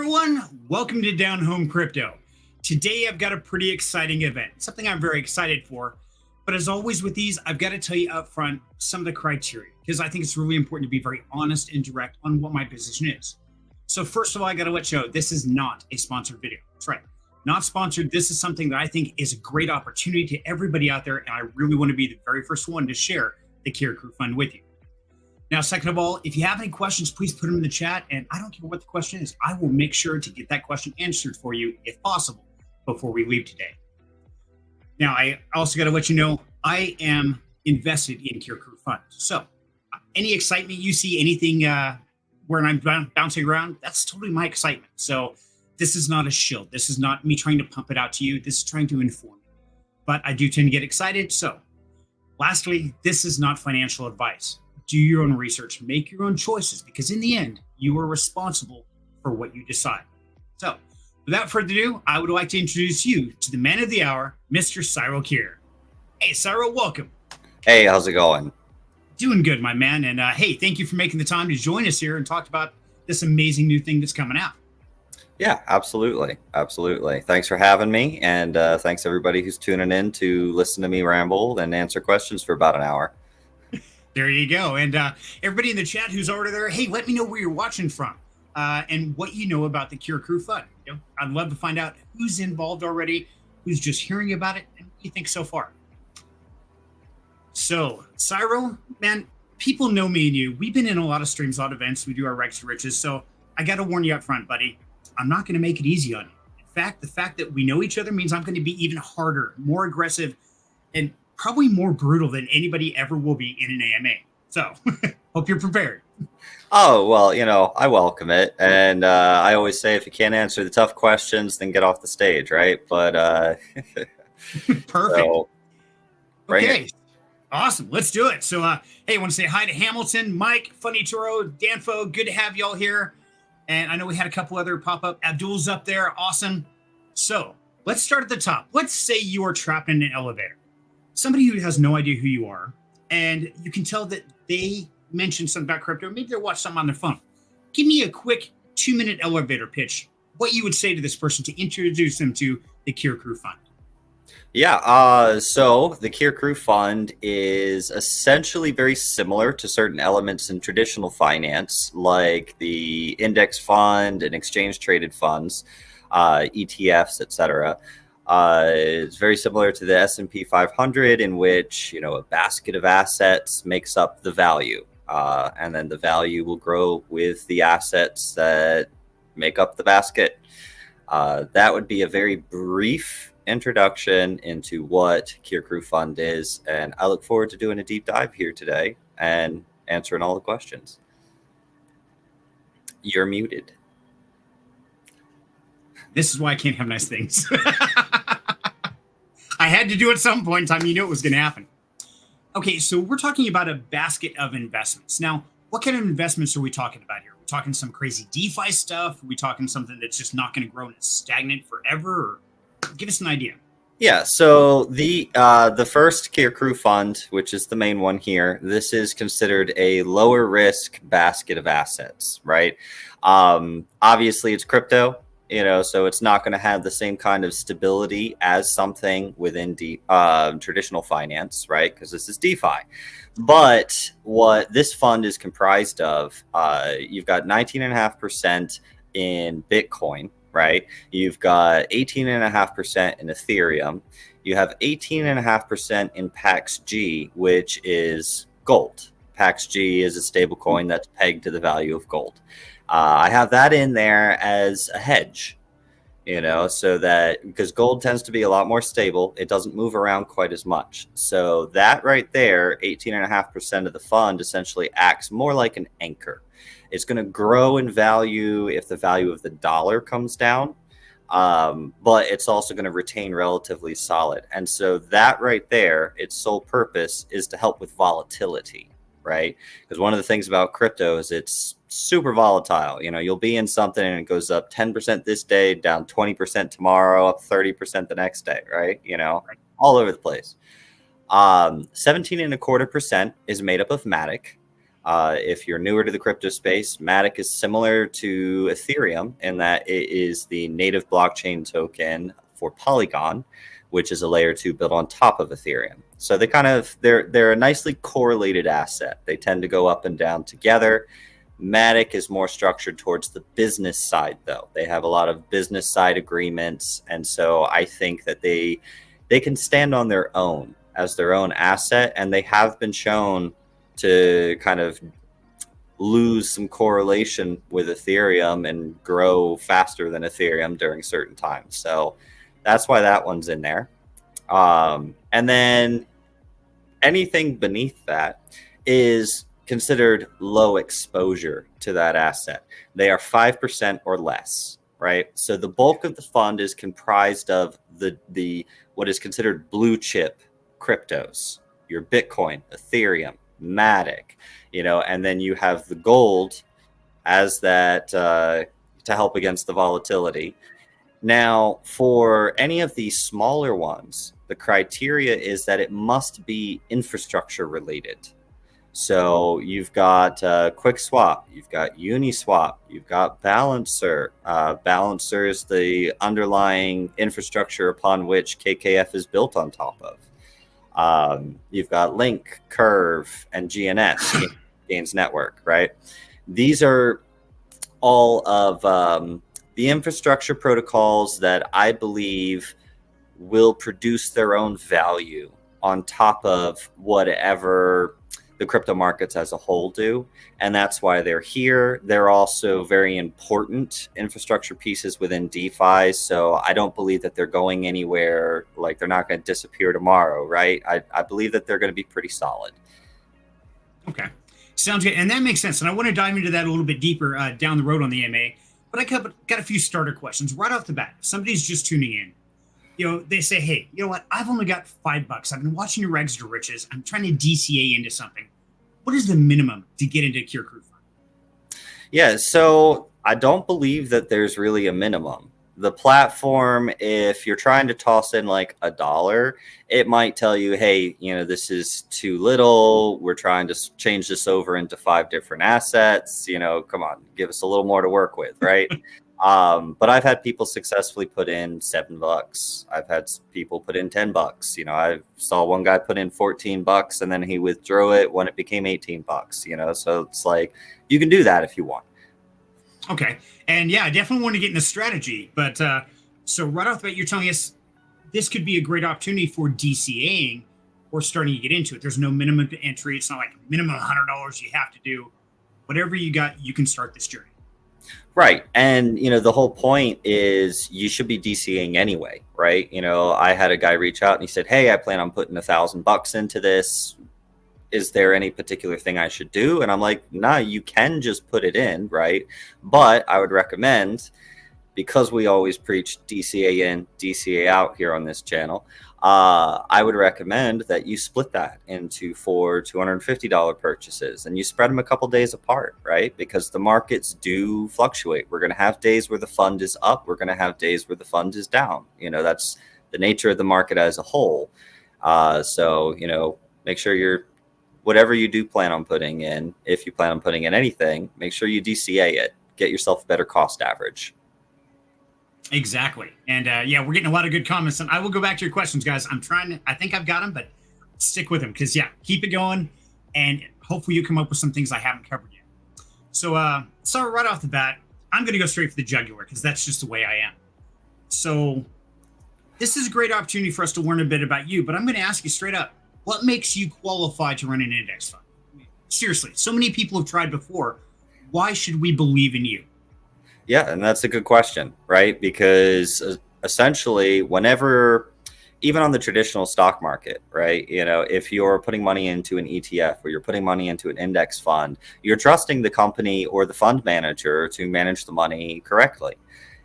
everyone, welcome to Down Home Crypto. Today I've got a pretty exciting event, something I'm very excited for. But as always with these, I've got to tell you up front some of the criteria, because I think it's really important to be very honest and direct on what my position is. So first of all, I got to let you know, this is not a sponsored video. That's right, not sponsored. This is something that I think is a great opportunity to everybody out there, and I really want to be the very first one to share the Keir Krew Fund with you. Now, second of all, if you have any questions, please put them in the chat, and I don't care what the question is. I will make sure to get that question answered for you, if possible, before we leave today. Now, I also got to let you know, I am invested in Keir Krew Fund. So any excitement you see, anything where I'm bouncing around, that's totally my excitement. So this is not a shield. This is not me trying to pump it out to you. This is trying to inform you. But I do tend to get excited. So lastly, this is not financial advice. Do your own research, make your own choices, because in the end, you are responsible for what you decide. So without further ado, I would like to introduce you to the man of the hour, Mr. Cyril Keir. Hey, Cyril, welcome. Hey, how's it going? Doing good, my man. And hey, thank you for making the time to join us here and talk about this amazing new thing that's coming out. Yeah, absolutely. Absolutely. Thanks for having me. And thanks everybody who's tuning in to listen to me ramble and answer questions for about an hour. There you go. And everybody in the chat who's already there, hey, let me know where you're watching from and what you know about the Keir Krew Fund. You know, I'd love to find out who's involved already, who's just hearing about it, and what you think so far. So, Cyril, man, people know me and you. We've been in a lot of streams, a lot of events. We do our Rex to Riches. So I got to warn you up front, buddy. I'm not going to make it easy on you. In fact, the fact that we know each other means I'm going to be even harder, more aggressive, and probably more brutal than anybody ever will be in an AMA. So hope you're prepared. Oh, well, you know, I welcome it. And I always say, if you can't answer the tough questions, then get off the stage, right? But perfect. So, okay. Awesome. Let's do it. So, hey, I want to say hi to Hamilton, Mike, Funny Turo, Danfo. Good to have y'all here. And I know we had a couple other pop-up. Abdul's up there. Awesome. So let's start at the top. Let's say you are trapped in an elevator. Somebody who has no idea who you are, and you can tell that they mentioned something about crypto. Maybe they watched something on their phone. Give me a quick 2-minute elevator pitch. What you would say to this person to introduce them to the Keir Krew Fund. Yeah, so the Keir Krew Fund is essentially very similar to certain elements in traditional finance, like the index fund and exchange traded funds, ETFs, etc. It's very similar to the S&P 500, in which, you know, a basket of assets makes up the value, and then the value will grow with the assets that make up the basket. That would be a very brief introduction into what Keir Krew Fund is, and I look forward to doing a deep dive here today and answering all the questions. You're muted. This is why I can't have nice things. I had to do it at some point in time. You knew it was going to happen. Okay, so we're talking about a basket of investments. Now, what kind of investments are we talking about here? We're talking some crazy DeFi stuff? Are we talking something that's just not going to grow and it's stagnant forever? Or give us an idea. Yeah, so the first Keir Krew Fund, which is the main one here, this is considered a lower risk basket of assets, right? Obviously, it's crypto. You know, so it's not going to have the same kind of stability as something within traditional finance, right? Because this is DeFi. But what this fund is comprised of, you've got 19.5% in Bitcoin, right? You've got 18.5% in Ethereum. You have 18.5% in PaxG, which is gold. PaxG is a stable coin that's pegged to the value of gold. I have that in there as a hedge, you know, so that because gold tends to be a lot more stable, it doesn't move around quite as much. So that right there, 18.5% of the fund essentially acts more like an anchor. It's going to grow in value if the value of the dollar comes down, but it's also going to retain relatively solid. And so that right there, its sole purpose is to help with volatility. Right? Because one of the things about crypto is it's super volatile. You know, you'll be in something and it goes up 10% this day, down 20% tomorrow, up 30% the next day, right? You know, all over the place. 17.25% is made up of Matic. If you're newer to the crypto space, Matic is similar to Ethereum in that it is the native blockchain token for Polygon, which is a layer 2 built on top of Ethereum. So they're a nicely correlated asset. They tend to go up and down together. Matic is more structured towards the business side, though. They have a lot of business side agreements, and so I think that they can stand on their own as their own asset, and they have been shown to kind of lose some correlation with Ethereum and grow faster than Ethereum during certain times. So that's why that one's in there. And then anything beneath that is considered low exposure to that asset. They are 5% or less, right? So the bulk of the fund is comprised of the what is considered blue chip cryptos, your Bitcoin, Ethereum, Matic, and then you have the gold as that to help against the volatility. Now, for any of these smaller ones, the criteria is that it must be infrastructure related. So you've got QuickSwap, you've got Uniswap, you've got Balancer. Balancer is the underlying infrastructure upon which KKF is built on top of. You've got Link, Curve, and GNS, Gains Network, right? These are all of the infrastructure protocols that I believe will produce their own value on top of whatever the crypto markets as a whole do. And that's why they're here. They're also very important infrastructure pieces within DeFi. So I don't believe that they're going anywhere, like they're not going to disappear tomorrow, right? I believe that they're going to be pretty solid. Okay. Sounds good. And that makes sense. And I want to dive into that a little bit deeper down the road on the MA. But I got a few starter questions right off the bat. If somebody's just tuning in. They say, hey, you know what? I've only got $5. I've been watching your Rags to Riches. I'm trying to DCA into something. What is the minimum to get into Keir Krew Fund? Yeah, so I don't believe that there's really a minimum. The platform, if you're trying to toss in like $1, it might tell you, hey, this is too little. We're trying to change this over into 5 different assets. Come on, give us a little more to work with, right? But I've had people successfully put in $7. I've had people put in $10. I saw one guy put in $14 and then he withdrew it when it became $18. So it's like, you can do that if you want. Okay. And yeah, I definitely want to get into strategy. But so right off the bat, you're telling us this could be a great opportunity for DCAing or starting to get into it. There's no minimum to entry. It's not like minimum $100 you have to do. Whatever you got, you can start this journey. Right. And, the whole point is you should be DCing anyway, right? I had a guy reach out and he said, hey, I plan on putting $1,000 into this. Is there any particular thing I should do? And I'm like, nah, you can just put it in, right? But I would recommend, because we always preach DCA in, DCA out here on this channel, I would recommend that you split that into 4 $250 purchases and you spread them a couple days apart, right? Because the markets do fluctuate. We're going to have days where the fund is up. We're going to have days where the fund is down. That's the nature of the market as a whole. So, make sure whatever you do plan on putting in, if you plan on putting in anything, make sure you DCA it. Get yourself a better cost average. Exactly. And we're getting a lot of good comments. And I will go back to your questions, guys. I think I've got them, but stick with them because, keep it going. And hopefully you come up with some things I haven't covered yet. So right off the bat, I'm going to go straight for the jugular because that's just the way I am. So this is a great opportunity for us to learn a bit about you. But I'm going to ask you straight up, what makes you qualified to run an index fund? Seriously, so many people have tried before. Why should we believe in you? Yeah, and that's a good question, right? Because essentially, even on the traditional stock market, right? If you're putting money into an ETF or you're putting money into an index fund, you're trusting the company or the fund manager to manage the money correctly.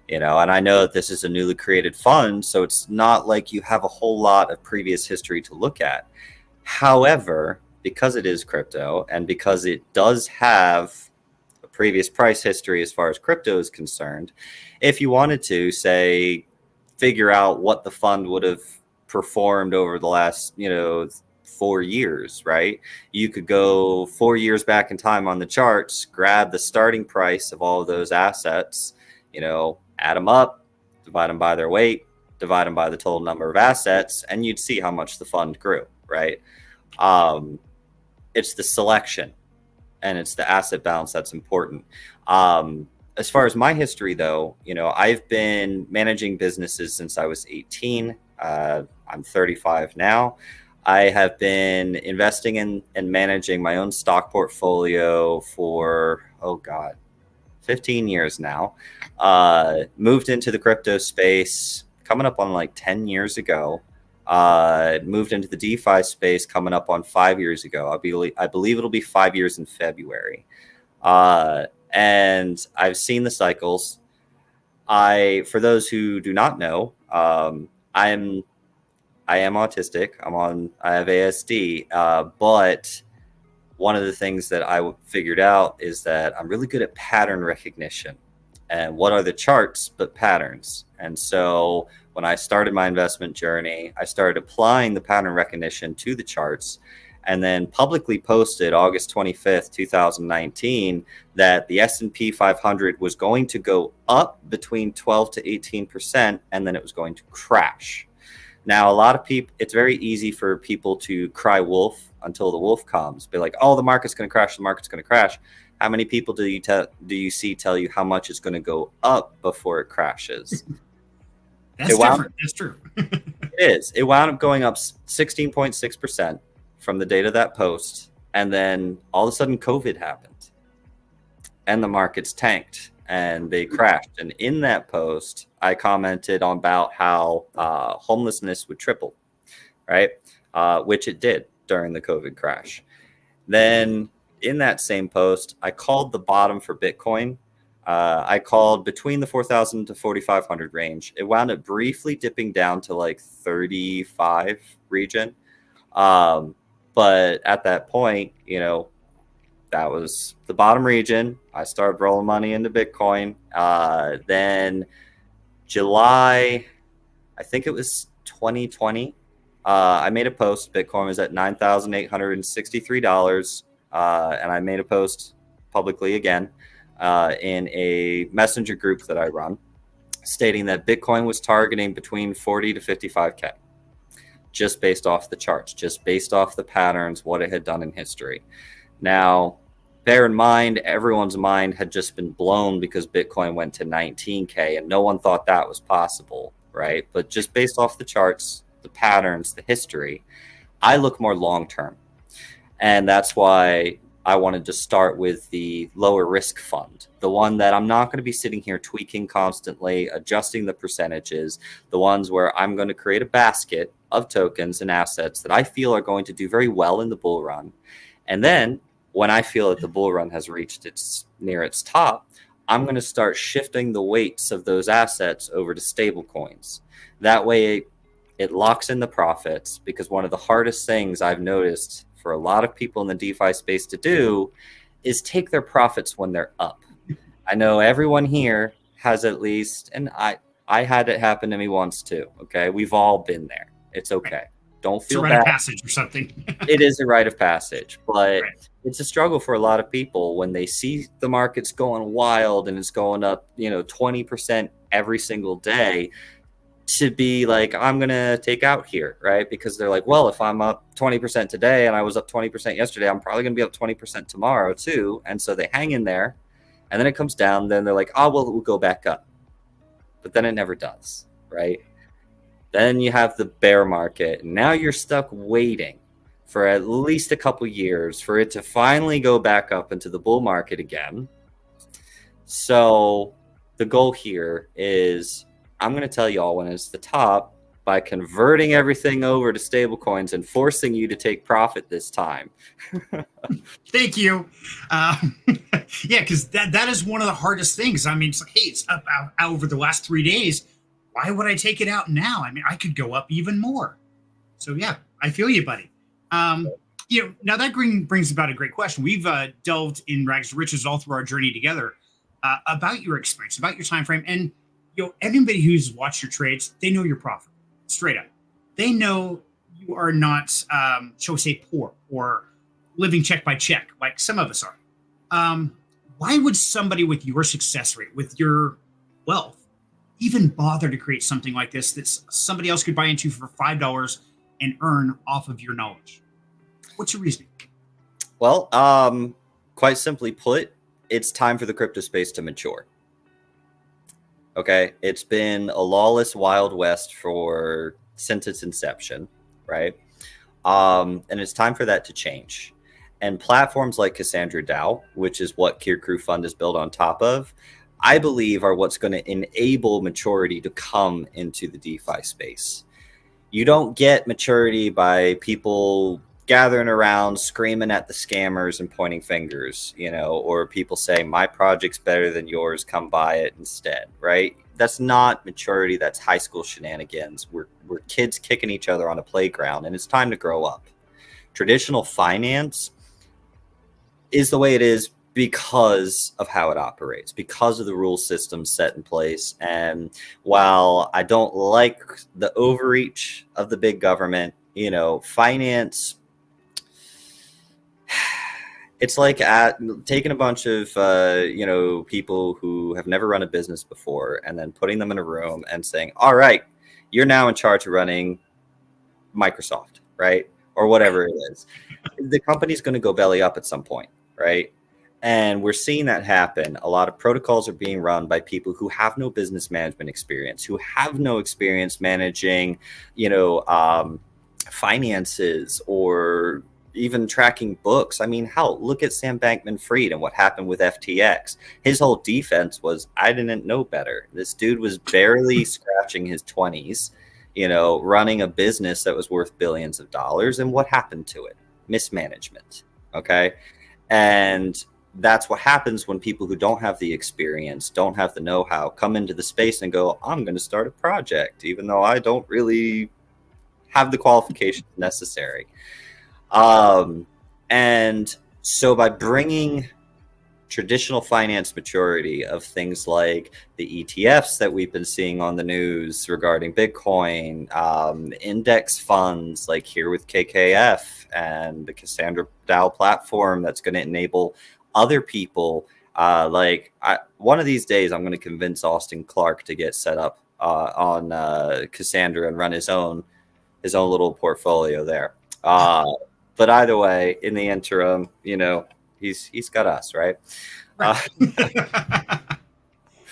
And I know that this is a newly created fund, so it's not like you have a whole lot of previous history to look at. However, because it is crypto and because it does have previous price history as far as crypto is concerned, if you wanted to figure out what the fund would have performed over the last 4 years, right? You could go 4 years back in time on the charts, grab the starting price of all of those assets, add them up, divide them by their weight, divide them by the total number of assets, and you'd see how much the fund grew, right? It's the selection and it's the asset balance that's important. As far as my history, though, I've been managing businesses since I was 18. I'm 35 now. I have been investing in and managing my own stock portfolio for, 15 years now. Moved into the crypto space coming up on like 10 years ago. Moved into the DeFi space coming up on 5 years ago. I believe it'll be 5 years in February. And I've seen the cycles. For those who do not know, I am autistic. I have ASD, but one of the things that I figured out is that I'm really good at pattern recognition. And what are the charts but patterns? And so when I started my investment journey, I started applying the pattern recognition to the charts, and then publicly posted August 25th, 2019, that the S&P 500 was going to go up between 12 to 18%, and then it was going to crash. Now, a lot of people, it's very easy for people to cry wolf until the wolf comes. Be like, oh, the market's going to crash, the market's going to crash. How many people do you see tell you how much it's going to go up before it crashes? That's different. That's true. It is. It wound up going up 16.6% from the date of that post. And then all of a sudden COVID happened and the markets tanked and they crashed. And in that post, I commented on about how homelessness would triple, right? Which it did during the COVID crash. Then in that same post, I called the bottom for Bitcoin. I called between the 4,000 to 4,500 range. It wound up briefly dipping down to like 35 region. But at that point, that was the bottom region. I started rolling money into Bitcoin. Then July, I think it was 2020, I made a post. Bitcoin was at $9,863. And I made a post publicly again in a messenger group that I run, stating that Bitcoin was targeting between 40 to 55K, just based off the charts, just based off the patterns, what it had done in history. Now, bear in mind, everyone's mind had just been blown because Bitcoin went to 19K and no one thought that was possible, right? But just based off the charts, the patterns, the history, I look more long-term. And that's why I wanted to start with the lower risk fund, the one that I'm not going to be sitting here tweaking constantly, adjusting the percentages, the ones where I'm going to create a basket of tokens and assets that I feel are going to do very well in the bull run. And then when I feel that the bull run has reached near its top, I'm going to start shifting the weights of those assets over to stable coins. That way it locks in the profits, because one of the hardest things I've noticed for a lot of people in the DeFi space to do is take their profits when they're up. I know everyone here has at least, and I had it happen to me once too. Okay. We've all been there. It's okay. Don't feel bad. It's a rite of passage or something. It is a rite of passage, but right. It's a struggle for a lot of people when they see the markets going wild and it's going up, 20% every single day, to be like, I'm going to take out here, right? Because they're like, well, if I'm up 20% today and I was up 20% yesterday, I'm probably going to be up 20% tomorrow too. And so they hang in there and then it comes down. Then they're like, oh, well, it will go back up. But then it never does, right? Then you have the bear market. And now you're stuck waiting for at least a couple years for it to finally go back up into the bull market again. So the goal here is, I'm going to tell you all when it's the top by converting everything over to stable coins and forcing you to take profit this time. Thank you. Yeah, because that is one of the hardest things. I mean, it's like, hey, it's up out over the last 3 days. Why would I take it out now? I mean, I could go up even more. So yeah, I feel you, buddy. Now that brings about a great question. We've delved in rags to riches all through our journey together about your experience, about your time frame, and anybody who's watched your trades, they know your profit straight up. They know you are not, shall we say, poor or living check by check like some of us are. Why would somebody with your success rate, with your wealth, even bother to create something like this that somebody else could buy into for $5 and earn off of your knowledge? What's your reasoning? Well, quite simply put, it's time for the crypto space to mature. Okay, it's been a lawless Wild West since its inception, right? And it's time for that to change. And platforms like Cassandra DAO, which is what Keir Krew Fund is built on top of, I believe are what's going to enable maturity to come into the DeFi space. You don't get maturity by people gathering around, screaming at the scammers and pointing fingers, or people saying, my project's better than yours, come buy it instead, right? That's not maturity. That's high school shenanigans. We're kids kicking each other on a playground, and it's time to grow up. Traditional finance is the way it is because of how it operates, because of the rule system set in place. And while I don't like the overreach of the big government, finance, it's like taking a bunch of, people who have never run a business before and then putting them in a room and saying, all right, you're now in charge of running Microsoft, right? Or whatever it is. The company's going to go belly up at some point, right? And we're seeing that happen. A lot of protocols are being run by people who have no business management experience, who have no experience managing, finances or even tracking books. I mean, hell, look at Sam Bankman-Fried and what happened with FTX. His whole defense was, I didn't know better. This dude was barely scratching his 20s, running a business that was worth billions of dollars. And what happened to it? Mismanagement. Okay. And that's what happens when people who don't have the experience, don't have the know-how, come into the space and go, I'm going to start a project, even though I don't really have the qualifications necessary. And so by bringing traditional finance maturity of things like the ETFs that we've been seeing on the news regarding Bitcoin, index funds like here with KKF and the Cassandra DAO platform that's going to enable other people, one of these days I'm going to convince Austin Clark to get set up on Cassandra and run his own little portfolio there. But either way, in the interim, he's got us, right?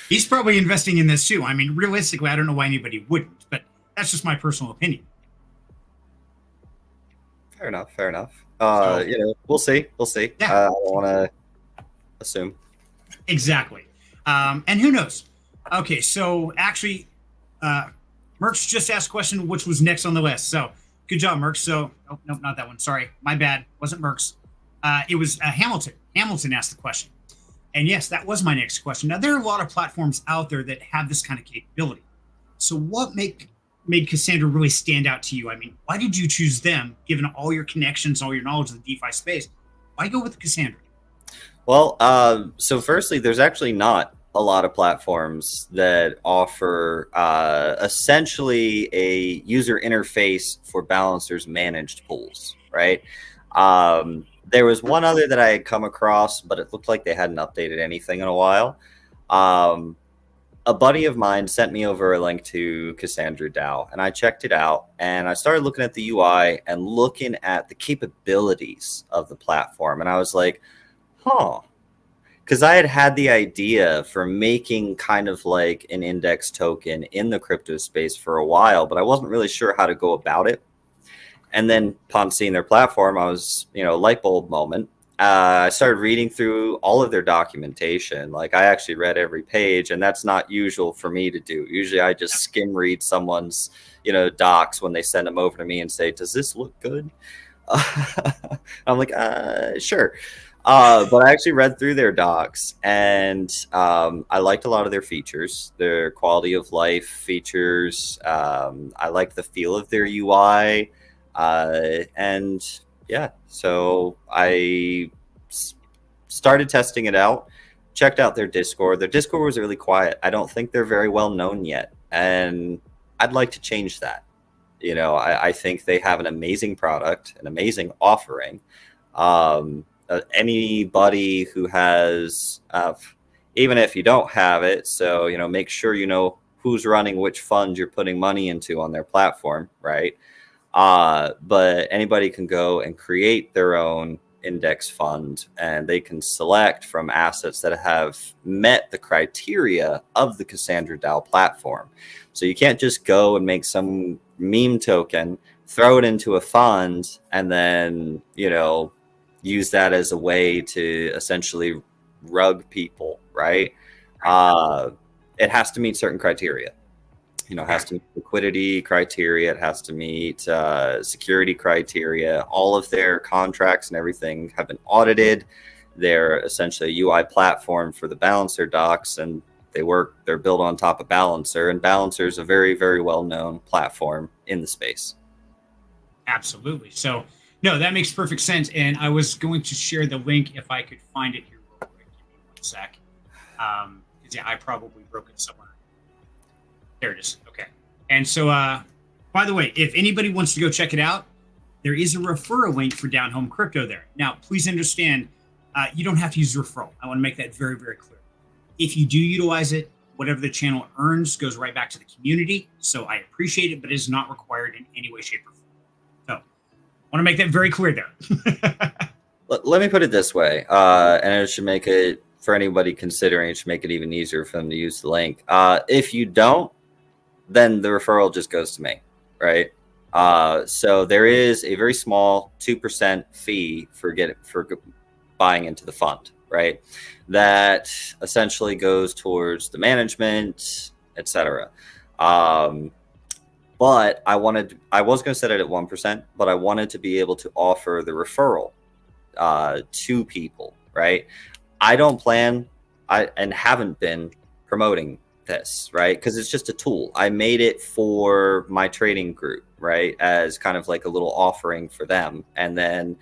He's probably investing in this too. I mean, realistically, I don't know why anybody wouldn't, but that's just my personal opinion. Fair enough. We'll see. Yeah. I don't want to assume. Exactly. And who knows? Okay, so actually, Merck's just asked a question, which was next on the list. So good job, Merck. So, nope, not that one. Sorry, my bad. Wasn't Merck's. It was Hamilton. Hamilton asked the question. And yes, that was my next question. Now, there are a lot of platforms out there that have this kind of capability. So what made Cassandra really stand out to you? I mean, why did you choose them, given all your connections, all your knowledge of the DeFi space? Why go with Cassandra? Well, so firstly, there's actually not a lot of platforms that offer essentially a user interface for balancers managed pools, right? There was one other that I had come across, but it looked like they hadn't updated anything in a while. A buddy of mine sent me over a link to Cassandra DAO, and I checked it out, and I started looking at the UI and looking at the capabilities of the platform, and I was like, because I had the idea for making kind of like an index token in the crypto space for a while, but I wasn't really sure how to go about it. And then upon seeing their platform, I was, light bulb moment. I started reading through all of their documentation. Like I actually read every page, and that's not usual for me to do. Usually I just skim read someone's, docs when they send them over to me and say, does this look good? I'm like, sure. But I actually read through their docs, and I liked a lot of their features, their quality of life features. I liked the feel of their UI. And yeah, so I started testing it out, checked out their Discord. Their Discord was really quiet. I don't think they're very well known yet, and I'd like to change that. I think they have an amazing product, an amazing offering. Anybody who has, even if you don't have it, so, make sure you know who's running which fund you're putting money into on their platform, right? But anybody can go and create their own index fund, and they can select from assets that have met the criteria of the Cassandra DAO platform. So you can't just go and make some meme token, throw it into a fund, and then, use that as a way to essentially rug people, right? It has to meet certain criteria. It has to meet liquidity criteria. It has to meet security criteria. All of their contracts and everything have been audited. They're essentially a UI platform for the Balancer docs, and they're built on top of Balancer, and Balancer is a very, very well-known platform in the space. Absolutely. So, no, that makes perfect sense. And I was going to share the link if I could find it here real quick. Give me 1 sec. Because, I probably broke it somewhere. There it is. Okay. And so, by the way, if anybody wants to go check it out, there is a referral link for Down Home Crypto there. Now, please understand, you don't have to use referral. I want to make that very, very clear. If you do utilize it, whatever the channel earns goes right back to the community. So I appreciate it, but it is not required in any way, shape, or form. So I want to make that very clear there. Let me put it this way, and it should make it, for anybody considering, it should make it even easier for them to use the link. If you don't, then the referral just goes to me, right? So there is a very small 2% fee for buying into the fund, right? That essentially goes towards the management, etc. But I was going to set it at 1%, but I wanted to be able to offer the referral to people, right? I don't plan, and haven't been promoting this, right? Because it's just a tool. I made it for my trading group, right? As kind of like a little offering for them. And then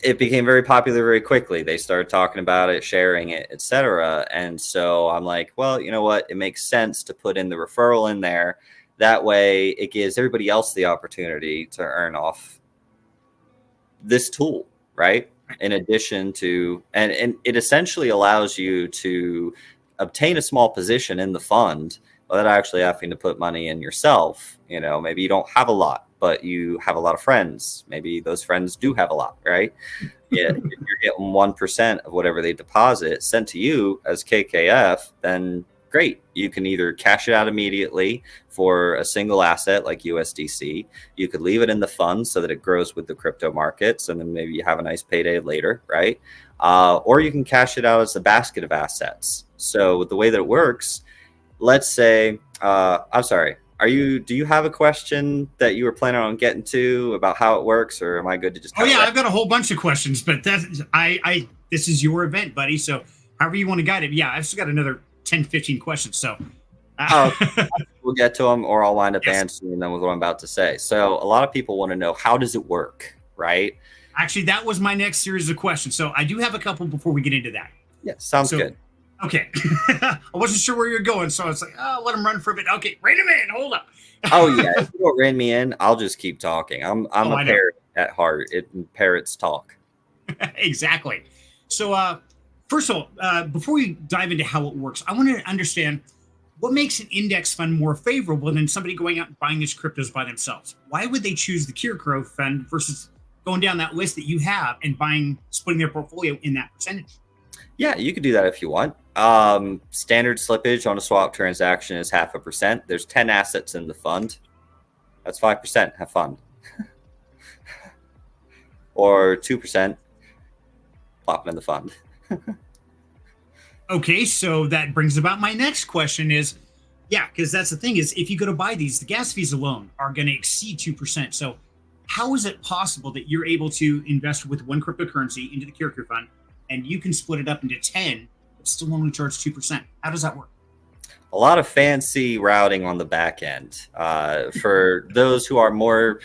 it became very popular very quickly. They started talking about it, sharing it, etc. And so I'm like, well, you know what? It makes sense to put in the referral in there. That way it gives everybody else the opportunity to earn off this tool, right? In addition to, and it essentially allows you to obtain a small position in the fund without actually having to put money in yourself. Maybe you don't have a lot, but you have a lot of friends. Maybe those friends do have a lot, right? Yeah, if you're getting 1% of whatever they deposit sent to you as KKF, then great. You can either cash it out immediately for a single asset like USDC. You could leave it in the fund so that it grows with the crypto markets, and then maybe you have a nice payday later, right? Or you can cash it out as a basket of assets. So the way that it works, let's say, I'm sorry, do you have a question that you were planning on getting to about how it works, or am I good to just? Oh yeah, I've got a whole bunch of questions, but this is your event, buddy. So however you want to guide it. Yeah, I've still got another 10, 15 questions. So we'll get to them, or I'll wind up answering them with what I'm about to say. So a lot of people want to know, how does it work, right? Actually, that was my next series of questions. So I do have a couple before we get into that. Yeah, sounds good. Okay. I wasn't sure where you're going, so I was like, let him run for a bit. Okay, rein him in. Hold up. Oh, yeah. If you don't rein me in, I'll just keep talking. I'm a parrot at heart. Parrots talk. Exactly. So first of all, before we dive into how it works, I want to understand what makes an index fund more favorable than somebody going out and buying these cryptos by themselves. Why would they choose the Keir Krew Fund versus going down that list that you have and splitting their portfolio in that percentage? Yeah, you could do that if you want. Standard slippage on a swap transaction is 0.5%. There's 10 assets in the fund. That's 5%. Have fun. Or 2%. Plop in the fund. Okay, so that brings about my next question is, because that's the thing is, if you go to buy these, the gas fees alone are going to exceed 2%. So how is it possible that you're able to invest with one cryptocurrency into the Keir Krew Fund and you can split it up into 10, but still only charge 2%? How does that work? A lot of fancy routing on the back end. For those who are more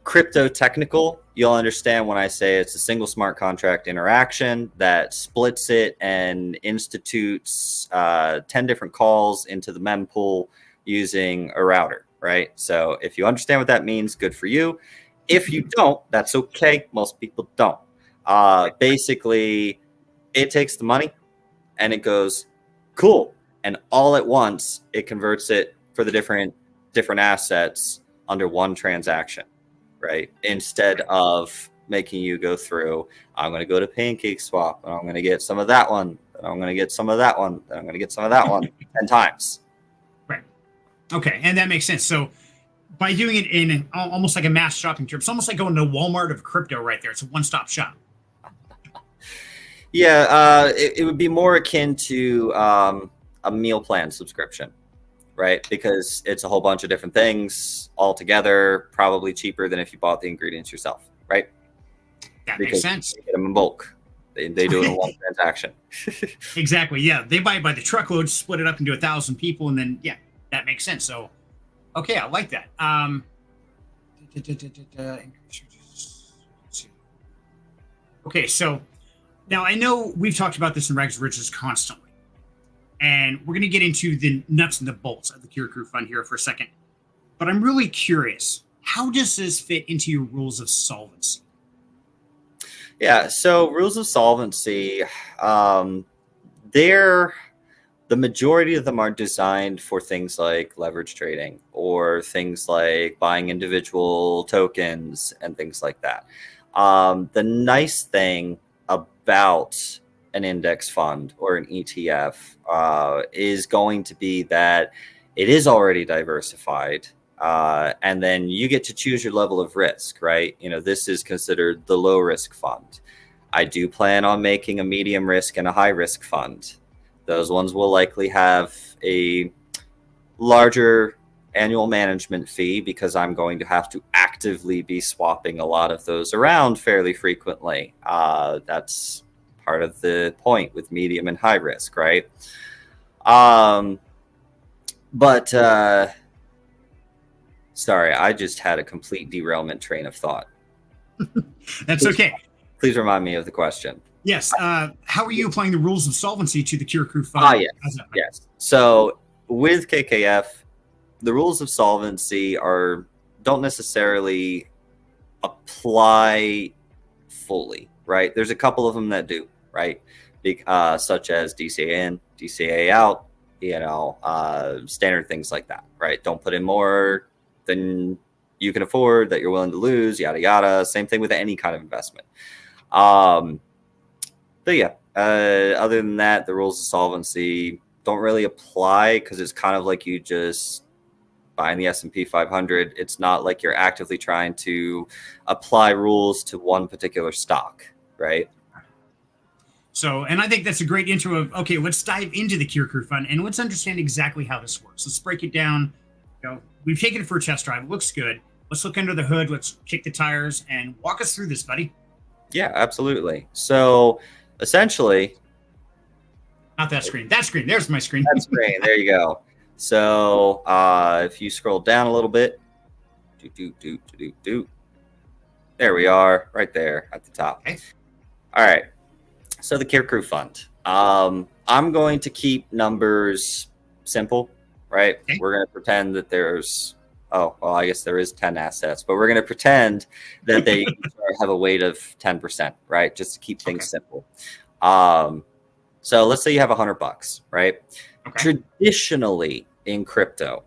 crypto technical, you'll understand when I say it's a single smart contract interaction that splits it and institutes 10 different calls into the mempool using a router, right? So if you understand what that means, good for you. If you don't, that's okay. Most people don't. Basically, it takes the money and it goes, cool. And all at once, it converts it for the different assets under one transaction, right? Instead of making you go through, I'm going to go to Pancake Swap, and I'm going to get some of that one, and I'm going to get some of that one, and I'm going to get some of that one 10 times. Right. Okay. And that makes sense. So by doing it in almost like a mass shopping trip, it's almost like going to Walmart of crypto right there. It's a one-stop shop. Yeah, it would be more akin to a meal plan subscription, right? Because it's a whole bunch of different things all together, probably cheaper than if you bought the ingredients yourself, right? That Because makes sense. you get them in bulk. They do it in one transaction. Exactly. Yeah. They buy it by the truckload, split it up into 1,000 people, and then, yeah, that makes sense. So, okay, I like that. Okay, so now I know we've talked about this in Rags to Riches constantly, and we're going to get into the nuts and the bolts of the Keir Krew Fund here for a second. But I'm really curious, how does this fit into your rules of solvency? Yeah, so rules of solvency, the majority of them are designed for things like leverage trading or things like buying individual tokens and things like that. The nice thing about an index fund or an ETF is going to be that it is already diversified. And then you get to choose your level of risk, right? You know, this is considered the low risk fund. I do plan on making a medium risk and a high risk fund. Those ones will likely have a larger annual management fee because I'm going to have to actively be swapping a lot of those around fairly frequently. That's part of the point with medium and high risk, right? Sorry, I just had a complete derailment train of thought. That's okay. Please remind me of the question. Yes. How are you applying the rules of solvency to the Keir Krew Fund? Yes. So with KKF, the rules of solvency don't necessarily apply fully, right? There's a couple of them that do, right? Such as DCA in, DCA out, standard things like that, right? Don't put in more than you can afford, that you're willing to lose, yada, yada. Same thing with any kind of investment. But yeah, other than that, the rules of solvency don't really apply because it's kind of like you just buying the S&P 500. It's not like you're actively trying to apply rules to one particular stock, right? So, and I think that's a great intro of, okay, let's dive into the Keir Krew Fund and let's understand exactly how this works. Let's break it down. We've taken it for a test drive. It looks good. Let's look under the hood. Let's kick the tires and walk us through this, buddy. Yeah, absolutely. So essentially, not that screen. That screen. There's my screen. That screen. There you go. So if you scroll down a little bit, there we are, right there at the top. Okay. All right. So the Keir Krew Fund. I'm going to keep numbers simple, right? Okay. We're going to pretend that there's, I guess there is 10 assets, but we're going to pretend that they have a weight of 10%, right? Just to keep things simple. So let's say you have $100, right? Okay. Traditionally in crypto,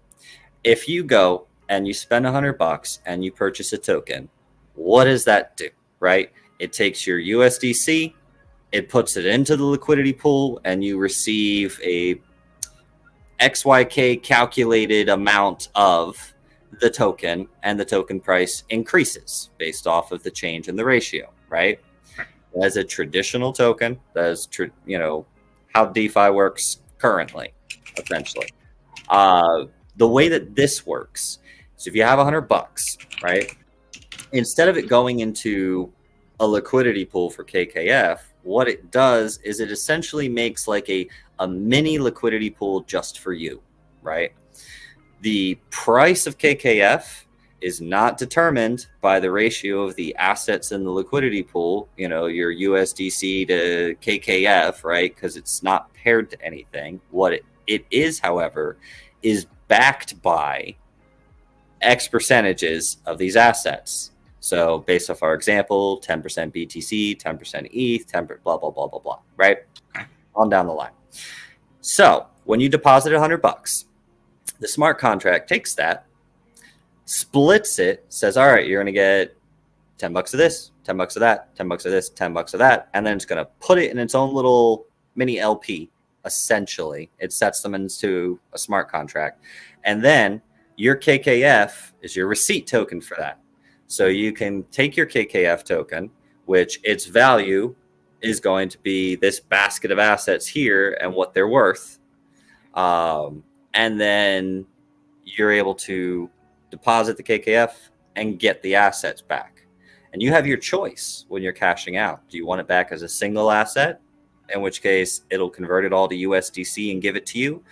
if you go and you spend $100 and you purchase a token, what does that do, right? It takes your USDC, it puts it into the liquidity pool, and you receive a XYK calculated amount of the token, and the token price increases based off of the change in the ratio, right? As a traditional token, that's how DeFi works currently, essentially. The way that this works is if you have $100, right? Instead of it going into a liquidity pool for KKF, what it does is it essentially makes like a mini liquidity pool just for you, right? The price of KKF is not determined by the ratio of the assets in the liquidity pool, your USDC to KKF, right? Because it's not paired to anything. What it is, however, is backed by X percentages of these assets. So based off our example, 10% BTC, 10% ETH, 10% blah, blah, blah, blah, blah, right? On down the line. So when you deposit $100, the smart contract takes that, splits it, says, all right, you're going to get $10 of this, $10 of that, $10 of this, $10 of that. And then it's going to put it in its own little mini LP, essentially. It sets them into a smart contract. And then your KKF is your receipt token for that. So you can take your KKF token, which its value is going to be this basket of assets here and what they're worth. And then you're able to deposit the KKF and get the assets back. And you have your choice when you're cashing out. Do you want it back as a single asset, in which case it'll convert it all to USDC and give it to you?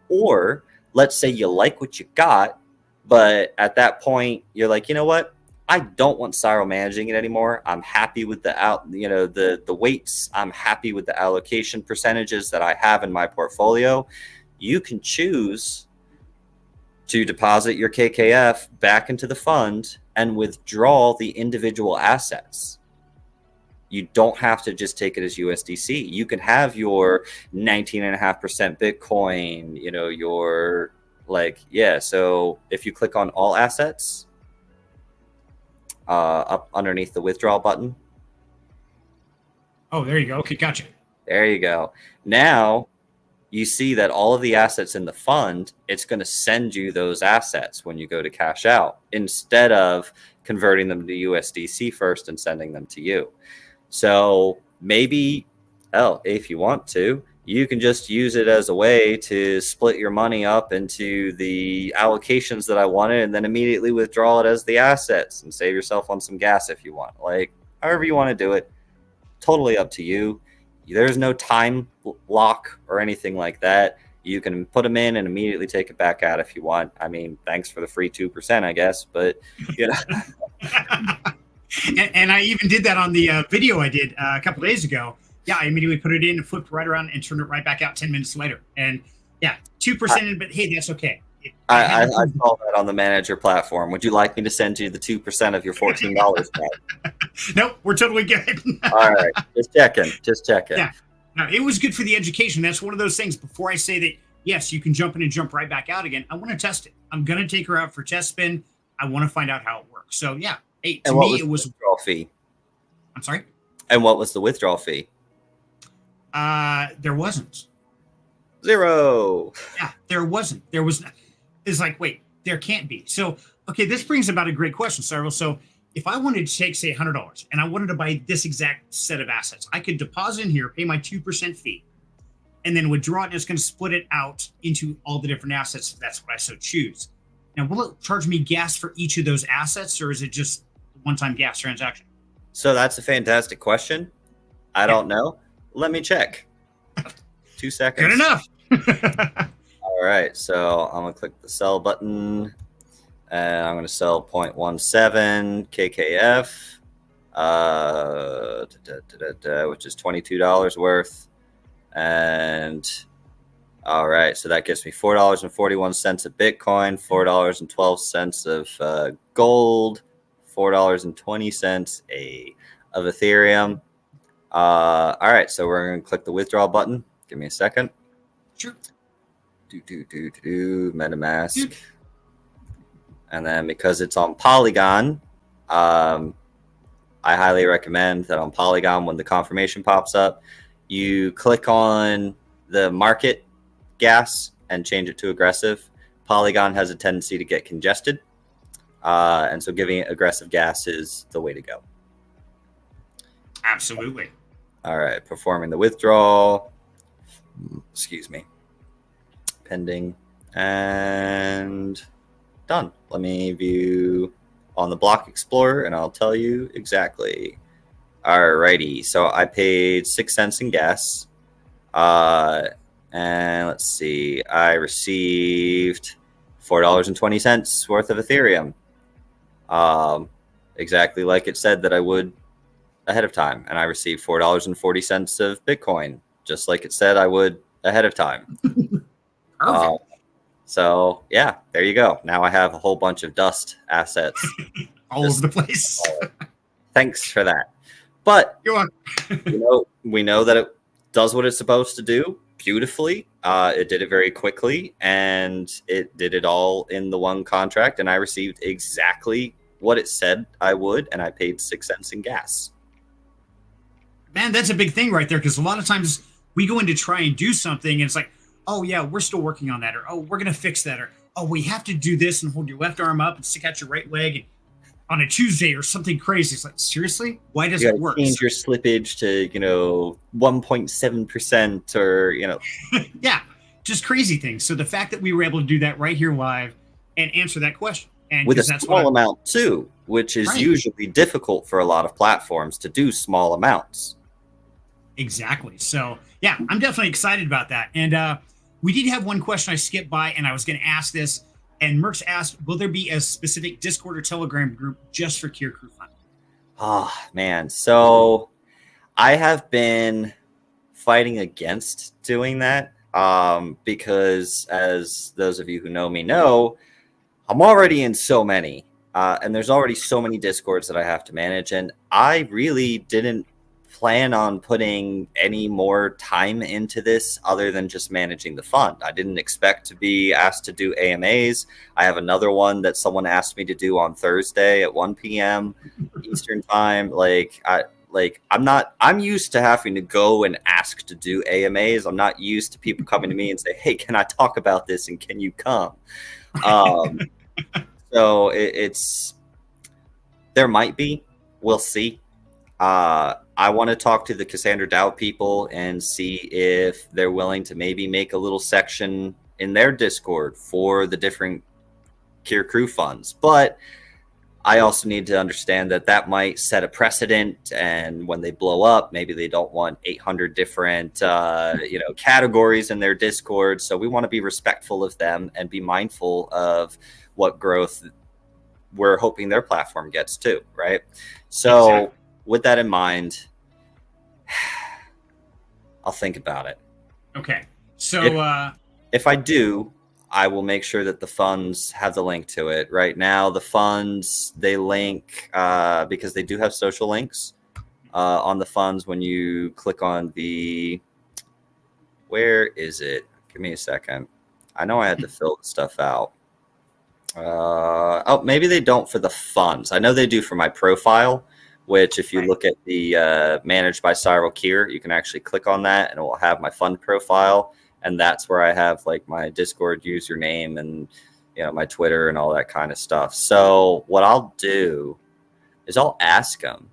Or let's say you like what you got, but at that point you're like, you know what? I don't want Cyril managing it anymore. I'm happy with the weights. I'm happy with the allocation percentages that I have in my portfolio. You can choose to deposit your KKF back into the fund and withdraw the individual assets. You don't have to just take it as USDC. You can have your 19.5% Bitcoin, your so if you click on all assets, up underneath the withdrawal button. Oh, there you go. Okay, gotcha. There you go. Now you see that all of the assets in the fund, it's going to send you those assets when you go to cash out, instead of converting them to USDC first and sending them to you. So maybe, if you want to, you can just use it as a way to split your money up into the allocations that I wanted and then immediately withdraw it as the assets and save yourself on some gas if you want. Like, however you want to do it, totally up to you. There's no time lock or anything like that. You can put them in and immediately take it back out if you want. I mean, thanks for the free 2%, I guess, but And I even did that on the video I did a couple days ago. Yeah, I immediately put it in and flipped right around and turned it right back out 10 minutes later. And yeah, 2%, but hey, that's okay. I saw that on the manager platform. Would you like me to send you the 2% of your $14 back? Nope, we're totally good. All right, just checking. Yeah, no, it was good for the education. That's one of those things. Before I say that, yes, you can jump in and jump right back out again, I want to test it. I'm going to take her out for test spin. I want to find out how it works. So yeah, hey, to me, it was withdrawal fee. I'm sorry? And what was the withdrawal fee? There wasn't. 0. Yeah, there wasn't. There was. It's like, wait, there can't be. So, okay, this brings about a great question, Cyril. So, if I wanted to take, say, $100 and I wanted to buy this exact set of assets, I could deposit in here, pay my 2% fee, and then withdraw it, and it's going to split it out into all the different assets if that's what I so choose. Now, will it charge me gas for each of those assets, or is it just a one-time gas transaction? So that's a fantastic question. I don't know. Let me check. 2 seconds. Good enough. All right. So I'm going to click the sell button. And I'm going to sell 0.17 KKF, which is $22 worth. And all right. So that gives me $4.41 of Bitcoin, $4.12 of gold, $4.20 of Ethereum. All right, so we're going to click the withdrawal button. Give me a second. Sure. MetaMask. And then because it's on Polygon, I highly recommend that on Polygon, when the confirmation pops up, you click on the market gas and change it to aggressive. Polygon has a tendency to get congested. And so giving it aggressive gas is the way to go. Absolutely. All right, performing the withdrawal. Excuse me. Pending and done. Let me view on the Block Explorer and I'll tell you exactly. All righty, so I paid 6 cents in gas. And let's see, I received $4.20 worth of Ethereum. Exactly like it said that I would ahead of time. And I received $4.40 of Bitcoin, just like it said I would ahead of time. So yeah, there you go. Now I have a whole bunch of dust assets. All over the place. Thanks for that. But You're welcome. we know that it does what it's supposed to do beautifully. It did it very quickly, and it did it all in the one contract, and I received exactly what it said I would, and I paid 6 cents in gas. Man, that's a big thing right there, because a lot of times we go in to try and do something, and it's like, oh yeah, we're still working on that, or oh, we're gonna fix that, or oh, we have to do this and hold your left arm up and stick out your right leg on a Tuesday or something crazy. It's like, seriously, why does it work? Change your slippage to 1.7%, or yeah, just crazy things. So the fact that we were able to do that right here live and answer that question, and with a small amount too, which is usually difficult for a lot of platforms to do small amounts. Exactly. So yeah, I'm definitely excited about that. And we did have one question I skipped by, and I was going to ask this. And Merck's asked, will there be a specific Discord or Telegram group just for Keir Krew Fund? Oh, man. So I have been fighting against doing that because, as those of you who know me know, I'm already in so many. And there's already so many Discords that I have to manage. And I really didn't plan on putting any more time into this other than just managing the fund. I didn't expect to be asked to do AMAs. I have another one that someone asked me to do on Thursday at 1 p.m. Eastern time. I'm used to having to go and ask to do AMAs. I'm not used to people coming to me and say, hey, can I talk about this and can you come? So it's there might be, we'll see. I want to talk to the Cassandra Doubt people and see if they're willing to maybe make a little section in their Discord for the different Keir Krew funds. But I also need to understand that might set a precedent, and when they blow up, maybe they don't want 800 different categories in their Discord. So we want to be respectful of them and be mindful of what growth we're hoping their platform gets too, right? So exactly. With that in mind, I'll think about it. Okay. So if I do, I will make sure that the funds have the link to it. Right now, the funds, they link because they do have social links on the funds. When you click on where is it? Give me a second. I know I had to fill the stuff out. Maybe they don't for the funds. I know they do for my profile, which if you look at the managed by Cyril Keir, you can actually click on that and it will have my fund profile. And that's where I have like my Discord username and my Twitter and all that kind of stuff. So what I'll do is I'll ask them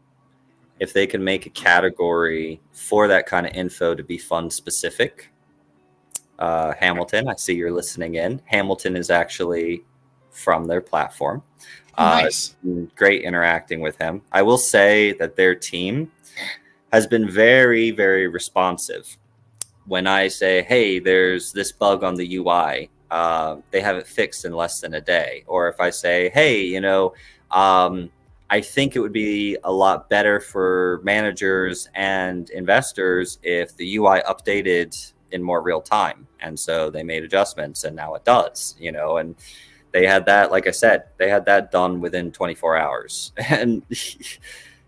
if they can make a category for that kind of info to be fund specific. Hamilton, I see you're listening in. Hamilton is actually from their platform. Nice. Great interacting with him. I will say that their team has been very, very responsive. When I say, hey, there's this bug on the UI, they have it fixed in less than a day. Or if I say, hey, I think it would be a lot better for managers and investors if the UI updated in more real time. And so they made adjustments and now it does, and they had that, like I said, they had that done within 24 hours. And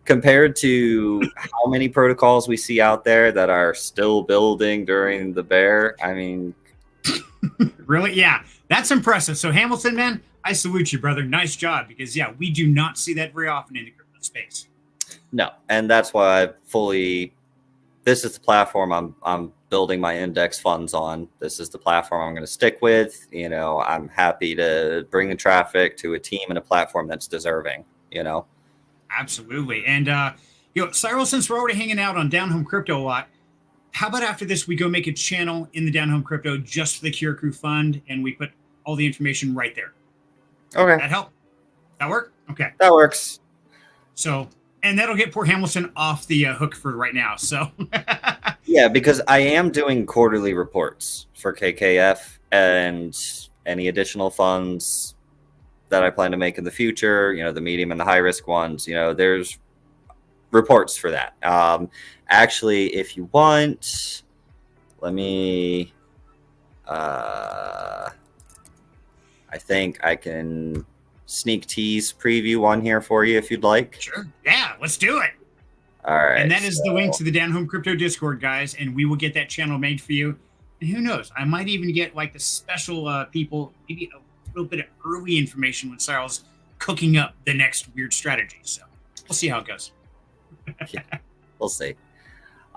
compared to how many protocols we see out there that are still building during the bear, I mean. Really? Yeah, that's impressive. So Hamilton, man, I salute you, brother. Nice job, because yeah, we do not see that very often in the crypto space. No, and that's why this is the platform I'm building my index funds on. This is the platform I'm going to stick with. I'm happy to bring the traffic to a team and a platform that's deserving, Absolutely. And, Cyril, since we're already hanging out on Down Home Crypto a lot, how about after this, we go make a channel in the Down Home Crypto just for the Keir Krew Fund, and we put all the information right there? Okay. That help? That work? Okay. That works. So, and that'll get poor Hamilton off the hook for right now. So, yeah, because I am doing quarterly reports for KKF and any additional funds that I plan to make in the future, the medium and the high risk ones, there's reports for that. Actually, if you want, let me I think I can sneak tease preview one here for you if you'd like. Sure. Yeah, let's do it. All right. And that is the link to the Down Home Crypto Discord, guys. And we will get that channel made for you. And who knows? I might even get like the special people, maybe a little bit of early information when Cyril's cooking up the next weird strategy. So we'll see how it goes. Yeah, we'll see.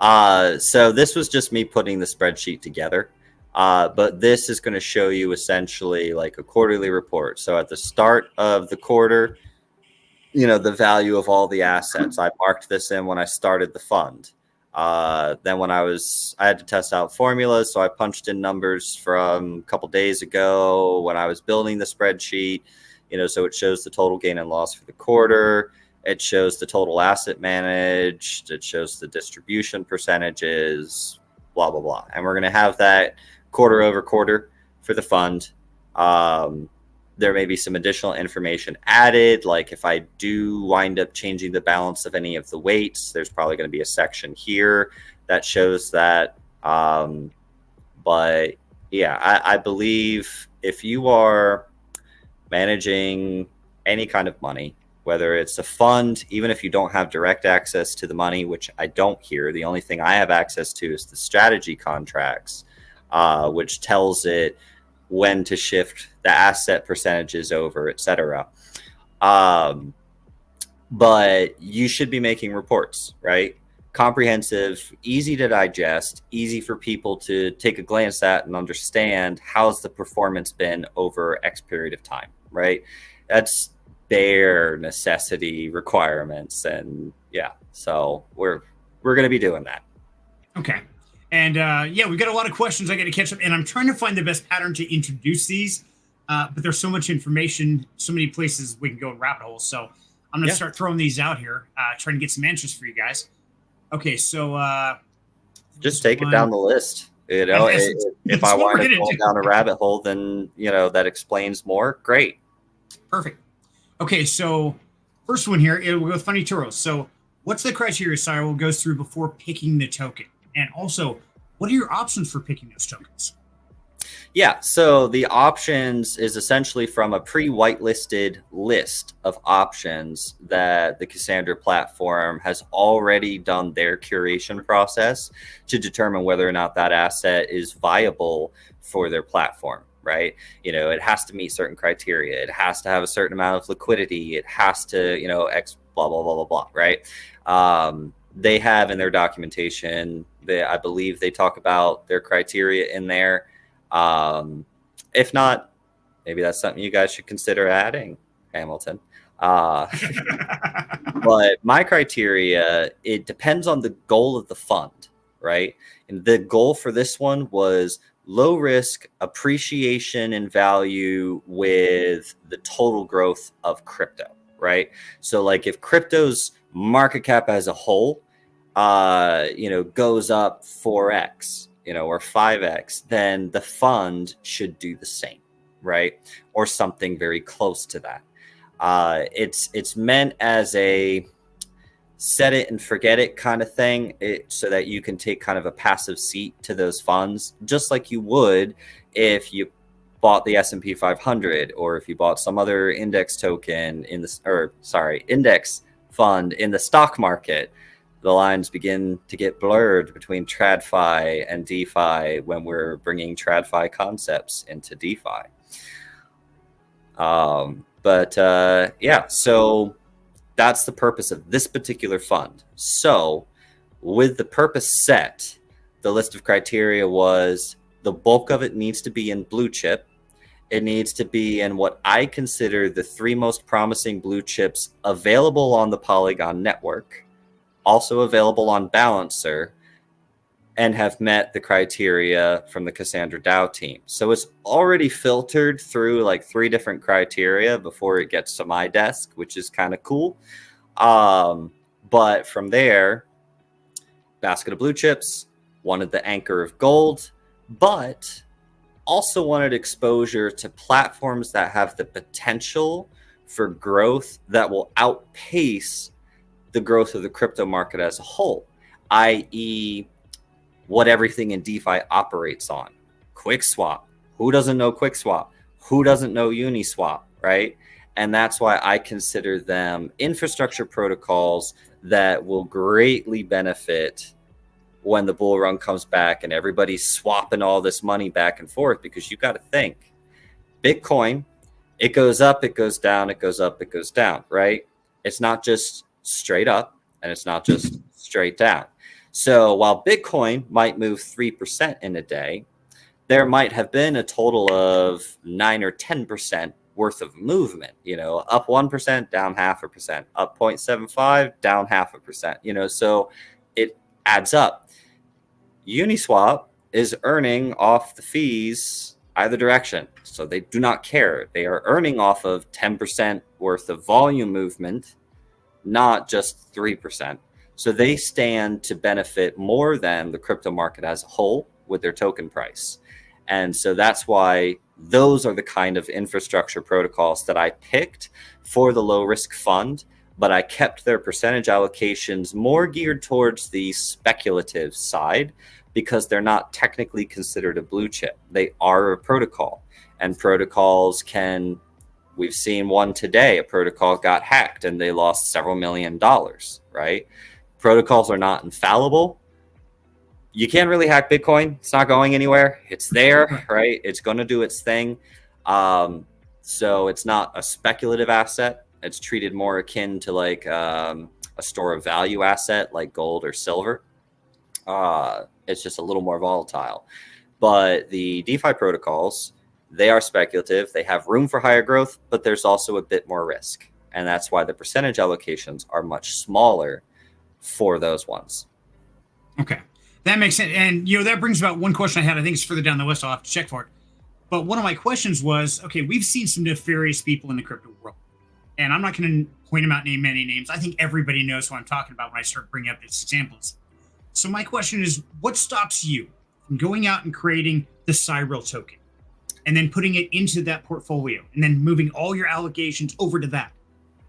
So this was just me putting the spreadsheet together. But this is going to show you essentially like a quarterly report. So at the start of the quarter, the value of all the assets. I marked this in when I started the fund. Then when I had to test out formulas. So I punched in numbers from a couple days ago when I was building the spreadsheet, so it shows the total gain and loss for the quarter. It shows the total asset managed. It shows the distribution percentages, blah, blah, blah. And we're going to have that quarter over quarter for the fund. There may be some additional information added, like if I do wind up changing the balance of any of the weights, there's probably going to be a section here that shows that. But yeah, I believe if you are managing any kind of money, whether it's a fund, even if you don't have direct access to the money, which I don't here, the only thing I have access to is the strategy contracts, which tells it when to shift the asset percentages over, etc. But you should be making reports, right? Comprehensive, easy to digest, easy for people to take a glance at and understand how's the performance been over X period of time, right? That's bare necessity requirements. And yeah, so we're going to be doing that. Okay. And yeah, we've got a lot of questions I got to catch up, and I'm trying to find the best pattern to introduce these. But there's so much information, so many places we can go in rabbit holes. So I'm going to start throwing these out here, trying to get some answers for you guys. Okay, so just take it down the list. If I want to go down a rabbit hole, then that explains more. Great. Perfect. Okay, so first one here, it will go with funny turos. So what's the criteria Cyril goes through before picking the token? And also, what are your options for picking those tokens? Yeah, so the options is essentially from a pre-whitelisted list of options that the Cassandra platform has already done their curation process to determine whether or not that asset is viable for their platform, right? It has to meet certain criteria. It has to have a certain amount of liquidity. It has to, X blah, blah, blah, blah, blah, right? They have in their documentation, I believe they talk about their criteria in there. If not, maybe that's something you guys should consider adding, Hamilton. But my criteria, it depends on the goal of the fund, right? And the goal for this one was low risk appreciation in value with the total growth of crypto, right? So like if crypto's market cap as a whole, goes up 4x, or 5x, then the fund should do the same, right? Or something very close to that. It's meant as a set it and forget it kind of thing, so that you can take kind of a passive seat to those funds, just like you would if you bought the S&P 500 or if you bought some other index token index fund in the stock market. The lines begin to get blurred between TradFi and DeFi when we're bringing TradFi concepts into DeFi. So that's the purpose of this particular fund. So with the purpose set, the list of criteria was the bulk of it needs to be in blue chip. It needs to be in what I consider the 3 most promising blue chips available on the Polygon network, also available on Balancer, and have met the criteria from the Cassandra DAO team. So it's already filtered through like 3 different criteria before it gets to my desk, which is kind of cool. But from there, basket of blue chips, wanted the anchor of gold, but also wanted exposure to platforms that have the potential for growth that will outpace the growth of the crypto market as a whole, i.e. what everything in DeFi operates on. QuickSwap. Who doesn't know QuickSwap? Who doesn't know Uniswap, right? And that's why I consider them infrastructure protocols that will greatly benefit when the bull run comes back and everybody's swapping all this money back and forth. Because you got to think, Bitcoin, it goes up, it goes down, it goes up, it goes down, right? It's not just straight up and it's not just straight down. So while Bitcoin might move 3% in a day, there might have been a total of 9 or 10% worth of movement, up 1%, down 0.5%, up 0.75, down 0.5%, so it adds up. Uniswap is earning off the fees either direction. So they do not care. They are earning off of 10% worth of volume movement, not just 3%. So they stand to benefit more than the crypto market as a whole with their token price. And so that's why those are the kind of infrastructure protocols that I picked for the low risk fund, but I kept their percentage allocations more geared towards the speculative side because they're not technically considered a blue chip. They are a protocol, and protocols we've seen one today, a protocol got hacked and they lost several $1 million, right? Protocols are not infallible. You can't really hack Bitcoin. It's not going anywhere. It's there, right? It's going to do its thing. So it's not a speculative asset. It's treated more akin to like a store of value asset like gold or silver. It's just a little more volatile. But the DeFi protocols, they are speculative. They have room for higher growth, but there's also a bit more risk. And that's why the percentage allocations are much smaller for those ones. Okay. That makes sense. And, that brings about one question I had. I think it's further down the list. I'll have to check for it. But one of my questions was, okay, we've seen some nefarious people in the crypto world. And I'm not going to point them out, name many names. I think everybody knows who I'm talking about when I start bringing up these examples. So my question is, what stops you from going out and creating the Cyril token and then putting it into that portfolio and then moving all your allocations over to that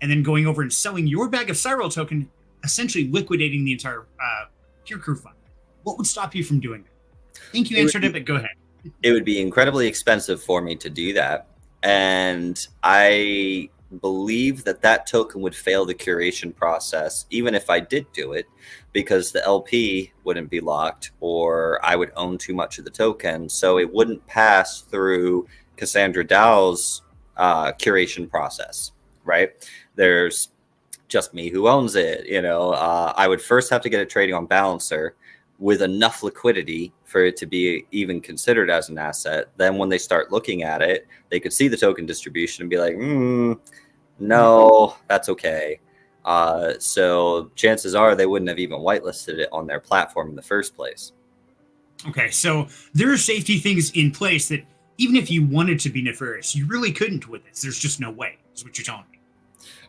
and then going over and selling your bag of Cyril token, essentially liquidating the entire Keir Krew fund? What would stop you from doing that? I think you answered it, but go ahead. It would be incredibly expensive for me to do that. And I believe that token would fail the curation process, even if I did do it, because the LP wouldn't be locked or I would own too much of the token. So it wouldn't pass through Cassandra DAO's curation process, right? There's just me who owns it. I would first have to get it trading on Balancer with enough liquidity for it to be even considered as an asset. Then when they start looking at it, they could see the token distribution and be like, no, that's okay. So chances are they wouldn't have even whitelisted it on their platform in the first place. Okay, so there are safety things in place that even if you wanted to be nefarious, you really couldn't with this. There's just no way, is what you're telling me.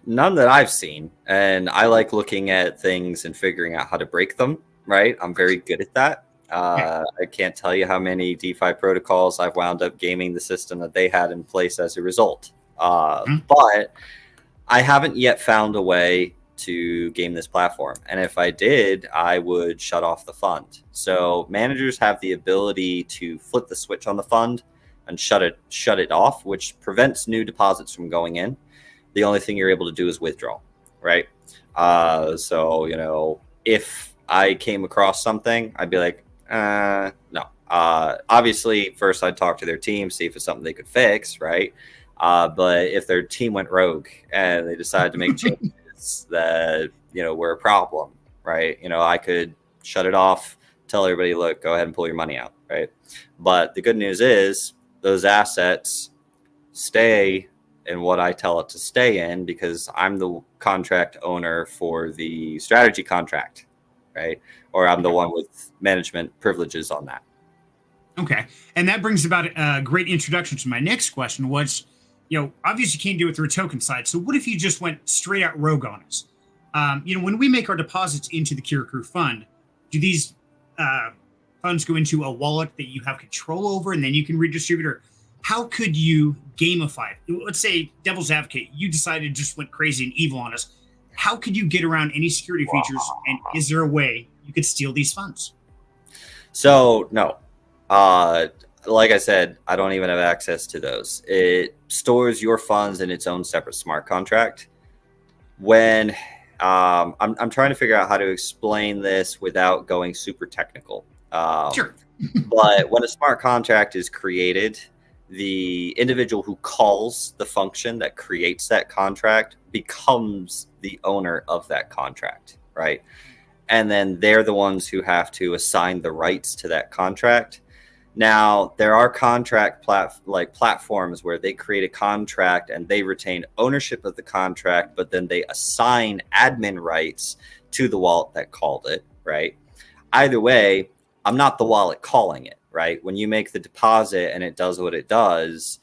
None that I've seen. And I like looking at things and figuring out how to break them, right? I'm very good at that. I can't tell you how many DeFi protocols I've wound up gaming the system that they had in place as a result. But I haven't yet found a way to game this platform. And if I did, I would shut off the fund. So managers have the ability to flip the switch on the fund and shut it off, which prevents new deposits from going in. The only thing you're able to do is withdraw, right? So, if I came across something, I'd be like, no. Obviously, first I'd talk to their team, see if it's something they could fix, right? But if their team went rogue and they decided to make changes that, were a problem, right? I could shut it off, tell everybody, look, go ahead and pull your money out, right? But the good news is those assets stay in what I tell it to stay in because I'm the contract owner for the strategy contract, right? Or I'm the one with management privileges on that. Okay. And that brings about a great introduction to my next question was, obviously you can't do it through a token side. So what if you just went straight out rogue on us? When we make our deposits into the Keir Krew fund, do these funds go into a wallet that you have control over and then you can redistribute? Or how could you gamify it? Let's say, devil's advocate, you decided to just went crazy and evil on us. How could you get around any security features? And is there a way you could steal these funds? So, no. like I said, I don't even have access to those. It stores your funds in its own separate smart contract. When I'm trying to figure out how to explain this without going super technical. Sure. But when a smart contract is created, the individual who calls the function that creates that contract becomes the owner of that contract, right? And then they're the ones who have to assign the rights to that contract. Now, there are contract platforms where they create a contract and they retain ownership of the contract, but then they assign admin rights to the wallet that called it, right? Either way, I'm not the wallet calling it, right? When you make the deposit and it does what it does,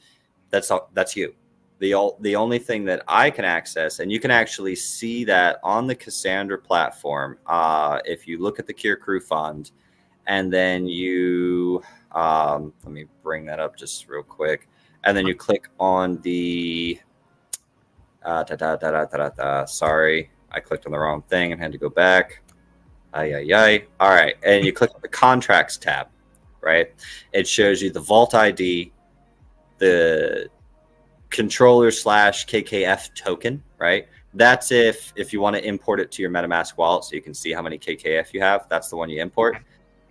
that's you. The only thing that I can access, and you can actually see that on the Cassandra platform, if you look at the Keir Krew Fund, and then you let me bring that up just real quick, and then you click on the sorry, I clicked on the wrong thing and had to go back. All right, and you click on the contracts tab, right? It shows you the vault ID, the controller / KKF token, right? That's if you want to import it to your MetaMask wallet so you can see how many KKF you have. That's the one you import.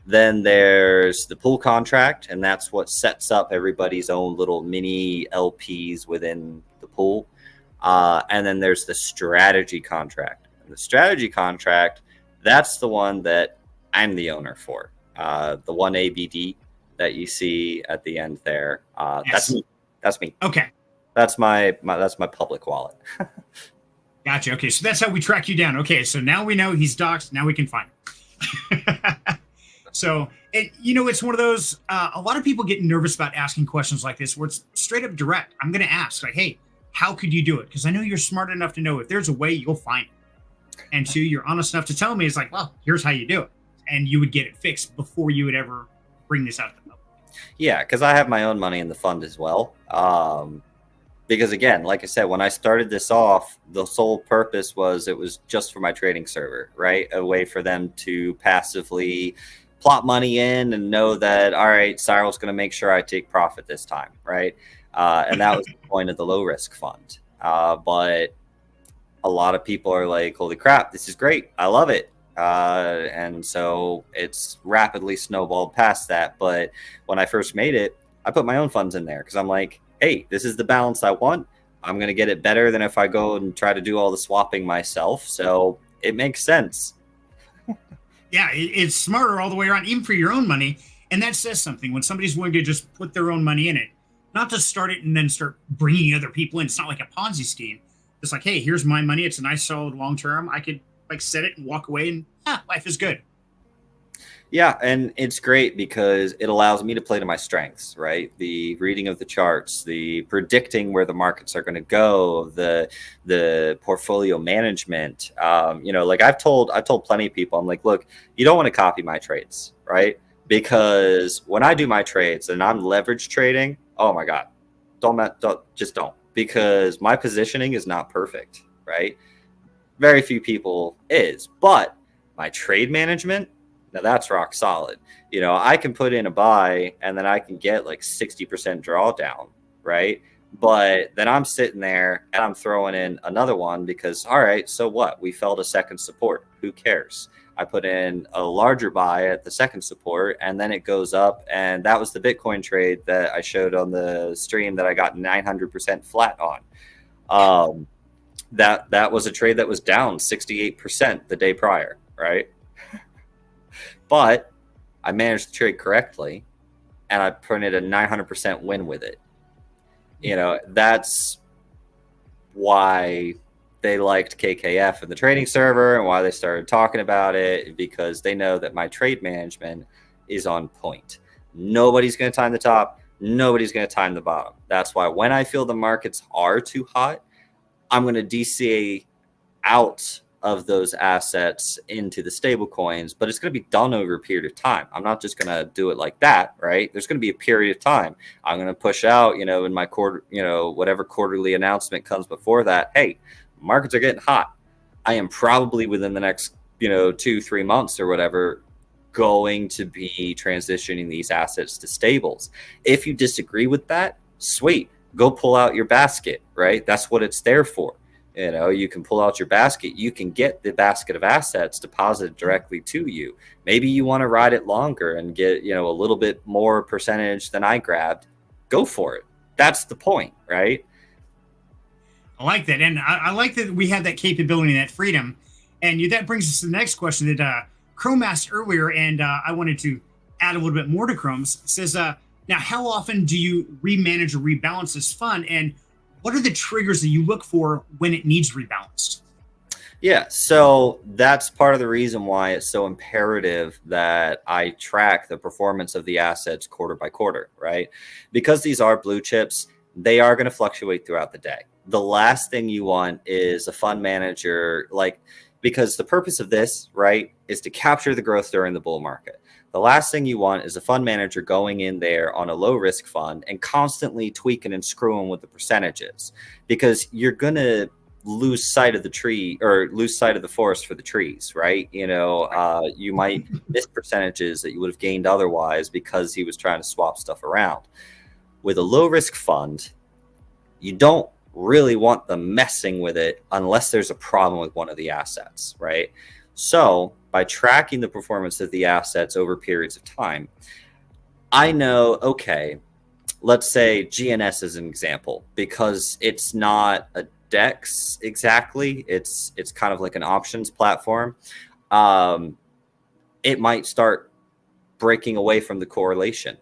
Then there's the pool contract, and that's what sets up everybody's own little mini LPs within the pool. And then there's the strategy contract. And the strategy contract, that's the one that I'm the owner for. The one ABD that you see at the end there. Yes. That's me. That's me. Okay. That's my public wallet. Gotcha. Okay, so that's how we track you down. Okay, so now we know he's doxxed. Now we can find him. So, and it's one of those, a lot of people get nervous about asking questions like this where it's straight up direct. I'm going to ask, like, hey, how could you do it? Because I know you're smart enough to know if there's a way, you'll find it. And two, you're honest enough to tell me, it's like, well, here's how you do it. And you would get it fixed before you would ever bring this out to the public. Yeah, because I have my own money in the fund as well. Because again, like I said, when I started this off, the sole purpose was it was just for my trading server, right? A way for them to passively plot money in and know that, all right, Cyril's going to make sure I take profit this time, right? And that was the point of the low risk fund. But a lot of people are like, holy crap, this is great. I love it. And so it's rapidly snowballed past that. But when I first made it, I put my own funds in there because I'm like, hey, this is the balance I want. I'm going to get it better than if I go and try to do all the swapping myself. So it makes sense. Yeah, it's smarter all the way around, even for your own money. And that says something when somebody's willing to just put their own money in it, not to start it and then start bringing other people in. It's not like a Ponzi scheme. It's like, hey, here's my money. It's a nice, solid long term. I could like set it and walk away and life is good. Yeah, and it's great because it allows me to play to my strengths, right? The reading of the charts, the predicting where the markets are going to go, the portfolio management. Like I've told plenty of people, I'm like, look, you don't want to copy my trades, right? Because when I do my trades and I'm leverage trading, oh my God, don't, because my positioning is not perfect, right? Very few people is, but my trade management, now that's rock solid. I can put in a buy and then I can get like 60% drawdown, right? But then I'm sitting there and I'm throwing in another one because, all right, so what? We fell to second support. Who cares? I put in a larger buy at the second support and then it goes up. And that was the Bitcoin trade that I showed on the stream that I got 900% flat on. That was a trade that was down 68% the day prior, right? But I managed to trade correctly, and I printed a 900% win with it. That's why they liked KKF in the trading server and why they started talking about it, because they know that my trade management is on point. Nobody's going to time the top. Nobody's going to time the bottom. That's why when I feel the markets are too hot, I'm going to DCA out of those assets into the stable coins, but it's going to be done over a period of time. I'm not just going to do it like that, right? There's going to be a period of time. I'm going to push out, in my quarter, whatever quarterly announcement comes before that. Hey, markets are getting hot. I am probably within the next, 2-3 months or whatever, going to be transitioning these assets to stables. If you disagree with that, sweet, go pull out your basket, right? That's what it's there for. You know, you can pull out your basket, you can get the basket of assets deposited directly to you. Maybe you want to ride it longer and get, you know, a little bit more percentage than I grabbed. Go for it. That's the point, right? I like that. And I like that we have that capability and that freedom. And that brings us to the next question that Chrome asked earlier. And I wanted to add a little bit more to Chrome's. It says, now, how often do you remanage or rebalance this fund? And what are the triggers that you look for when it needs rebalanced? Yeah, so that's part of the reason why it's so imperative that I track the performance of the assets quarter by quarter, right? Because these are blue chips, they are going to fluctuate throughout the day. The last thing you want is a fund manager, because the purpose of this, right, is to capture the growth during the bull market. The last thing you want is a fund manager going in there on a low risk fund and constantly tweaking and screwing with the percentages, because you're going to lose sight of the tree or lose sight of the forest for the trees, right? You know, you might miss percentages that you would have gained otherwise because he was trying to swap stuff around. With a low risk fund, you don't really want them messing with it unless there's a problem with one of the assets, right? So by tracking the performance of the assets over periods of time, I know, okay, let's say GNS is an example, because it's not a DEX exactly. It's kind of like an options platform. It might start breaking away from the correlation,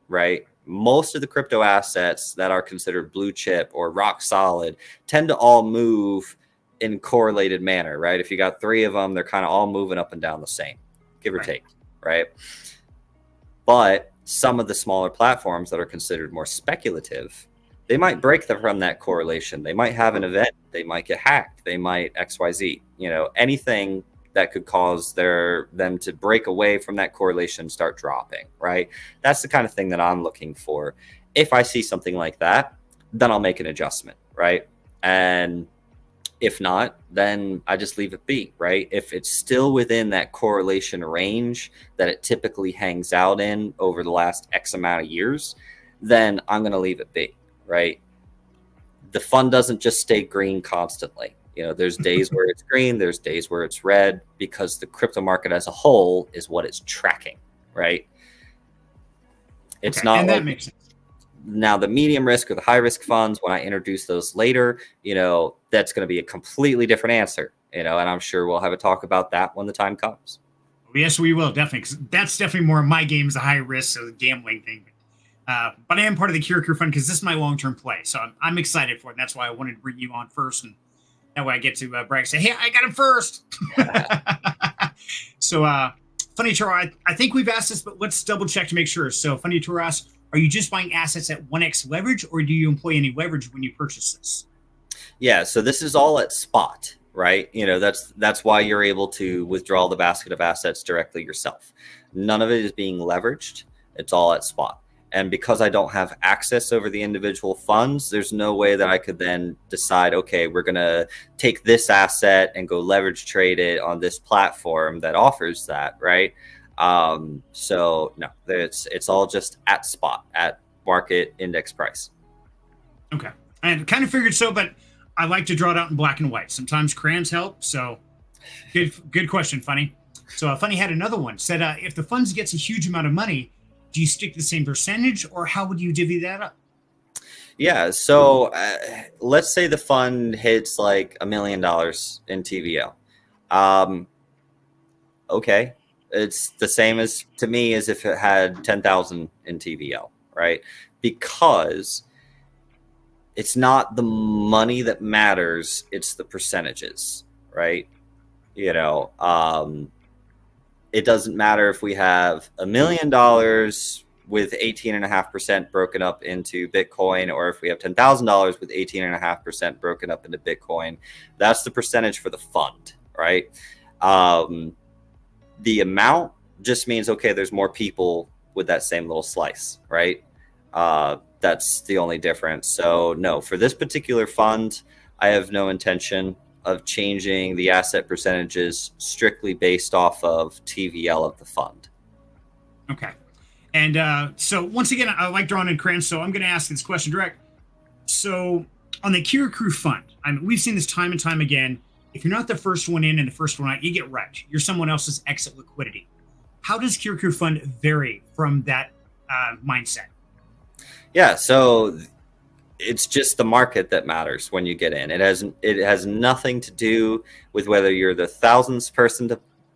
right? Most of the crypto assets that are considered blue chip or rock solid tend to all move in correlated manner, right? If you got three of them, they're kind of all moving up and down the same, give or take, right? But some of the smaller platforms that are considered more speculative, they might break from that correlation. They might have an event. They might get hacked. They might XYZ, you know, anything that could cause them to break away from that correlation and start dropping, right? That's the kind of thing that I'm looking for. If I see something like that, then I'll make an adjustment, right? And if not, then I just leave it be, right? If it's still within that correlation range that it typically hangs out in over the last X amount of years, then I'm going to leave it be, right? The fund doesn't just stay green constantly. You know, there's days where it's green, there's days where it's red, because the crypto market as a whole is what it's tracking, right? It's okay, not and like, that makes sense. Now the medium risk or the high risk funds, when I introduce those later, you know, that's going to be a completely different answer, you know, and I'm sure we'll have a talk about that when the time comes. Yes, we will, definitely, because that's definitely more of my game is a high risk, so the gambling thing. But I am part of the Keir Krew Fund because this is my long-term play. So I'm excited for it. And that's why I wanted to bring you on first. And that way I get to brag and say, hey, I got him first. So Funny Toro, I think we've asked this, but let's double check to make sure. So Funny Toro asks, are you just buying assets at 1x leverage, or do you employ any leverage when you purchase this? Yeah, so this is all at spot, right? You know, that's why you're able to withdraw the basket of assets directly yourself. None of it is being leveraged. It's all at spot. And because I don't have access over the individual funds, there's no way that I could then decide, okay, we're going to take this asset and go leverage trade it on this platform that offers that, right? So no, it's all just at spot, at market index price. Okay. I kind of figured so, but I like to draw it out in black and white. Sometimes crayons help. So good question, Funny. So Funny had another one. Said, if the funds gets a huge amount of money, do you stick to the same percentage, or how would you divvy that up? Yeah. So let's say the fund hits like $1 million in TVL. Okay. It's the same as to me as if it had 10,000 in TVL, right? Because it's not the money that matters. It's the percentages, right? You know, it doesn't matter if we have $1 million with 18.5% broken up into Bitcoin, or if we have $10,000 with 18.5% broken up into Bitcoin. That's the percentage for the fund, right? The amount just means, okay, there's more people with that same little slice, right? That's the only difference. So no, for this particular fund, I have no intention of changing the asset percentages strictly based off of TVL of the fund. Okay. And so once again, I like drawing in crayons, so I'm going to ask this question direct. So on the Keir Krew Fund, I mean, we've seen this time and time again. If you're not the first one in and the first one out, you get wrecked. You're someone else's exit liquidity. How does Keir Krew Fund vary from that mindset? Yeah, so it's just the market that matters when you get in. It has nothing to do with whether you're the thousandth person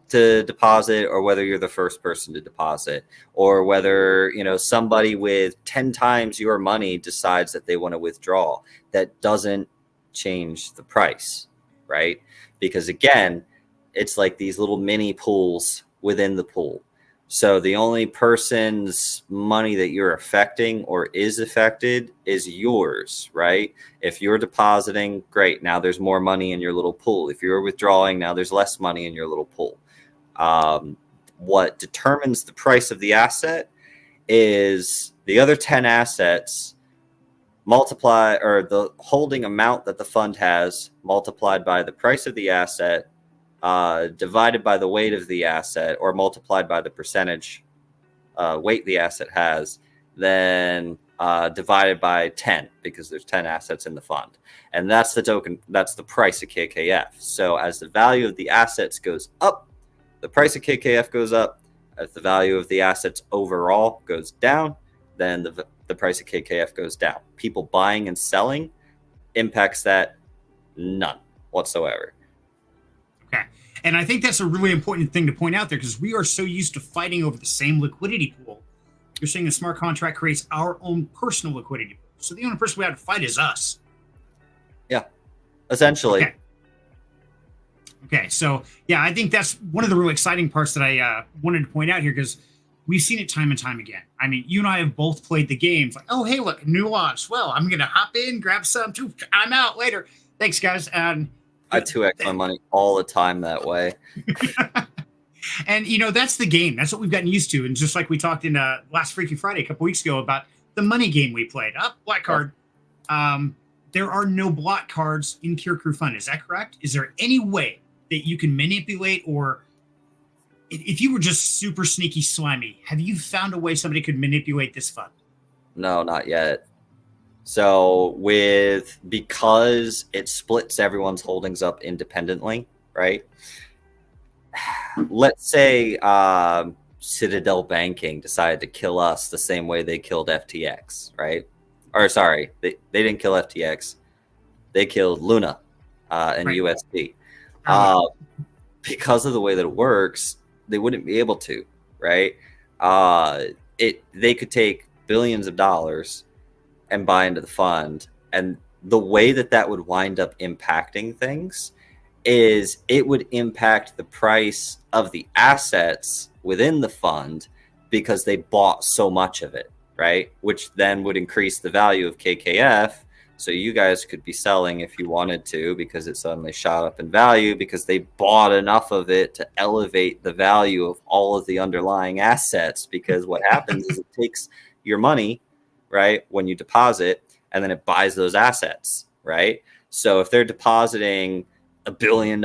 to deposit or whether you're the first person to deposit, or whether, you know, somebody with 10 times your money decides that they want to withdraw. That doesn't change the price, right? Because again, it's like these little mini pools within the pool. So the only person's money that you're affecting or is affected is yours, right? If you're depositing, great. Now there's more money in your little pool. If you're withdrawing, now there's less money in your little pool. What determines the price of the asset is the other 10 assets multiply, or the holding amount that the fund has multiplied by the price of the asset, divided by the weight of the asset, or multiplied by the percentage weight the asset has, then divided by 10, because there's 10 assets in the fund. And that's the token, that's the price of KKF. So as the value of the assets goes up, the price of KKF goes up. As the value of the assets overall goes down, then the price of KKF goes down. People buying and selling impacts that none whatsoever. Okay. And I think that's a really important thing to point out there, because we are so used to fighting over the same liquidity pool. You're saying the smart contract creates our own personal liquidity pool. So the only person we have to fight is us. Yeah, essentially. Okay. So, yeah, I think that's one of the really exciting parts that I wanted to point out here, because we've seen it time and time again. I mean, you and I have both played the games like, oh, hey, look, new launch. Well, I'm going to hop in, grab some, I'm out later. Thanks, guys. And I 2x my money all the time that way. And, you know, that's the game. That's what we've gotten used to. And just like we talked in last Freaky Friday a couple weeks ago about the money game we played. Black card. There are no block cards in Keir Krew Fund. Is that correct? Is there any way that you can manipulate, or if you were just super sneaky slimy, have you found a way somebody could manipulate this fund? No, not yet. So because it splits everyone's holdings up independently, right? Let's say Citadel Banking decided to kill us the same way they killed FTX, right? Or sorry, they didn't kill FTX. They killed Luna and Right. USD. Because of the way that it works, they wouldn't be able to, right? They could take billions of dollars and buy into the fund, and the way that would wind up impacting things is it would impact the price of the assets within the fund because they bought so much of it, right? Which then would increase the value of KKF. So you guys could be selling if you wanted to, because it suddenly shot up in value because they bought enough of it to elevate the value of all of the underlying assets. Because what happens is it takes your money, right, when you deposit, and then it buys those assets, right? So if they're depositing $1 billion,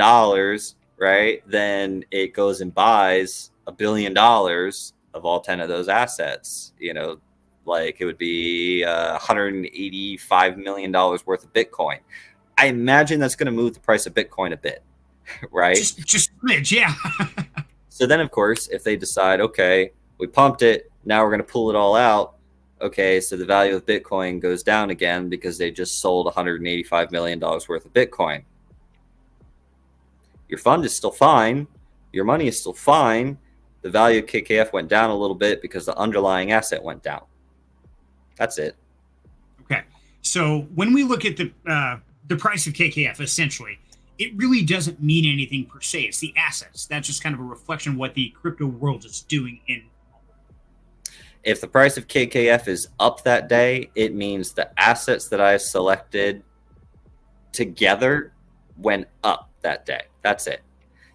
right, then it goes and buys $1 billion of all 10 of those assets, you know. Like it would be $185 million worth of Bitcoin. I imagine that's going to move the price of Bitcoin a bit, right? Just a smidge, yeah. So then, of course, if they decide, okay, we pumped it, now we're going to pull it all out. Okay, so the value of Bitcoin goes down again because they just sold $185 million worth of Bitcoin. Your fund is still fine. Your money is still fine. The value of KKF went down a little bit because the underlying asset went down. That's it. Okay. So when we look at the price of KKF, essentially, it really doesn't mean anything per se. It's the assets. That's just kind of a reflection of what the crypto world is doing in. If the price of KKF is up that day, it means the assets that I selected together went up that day. That's it.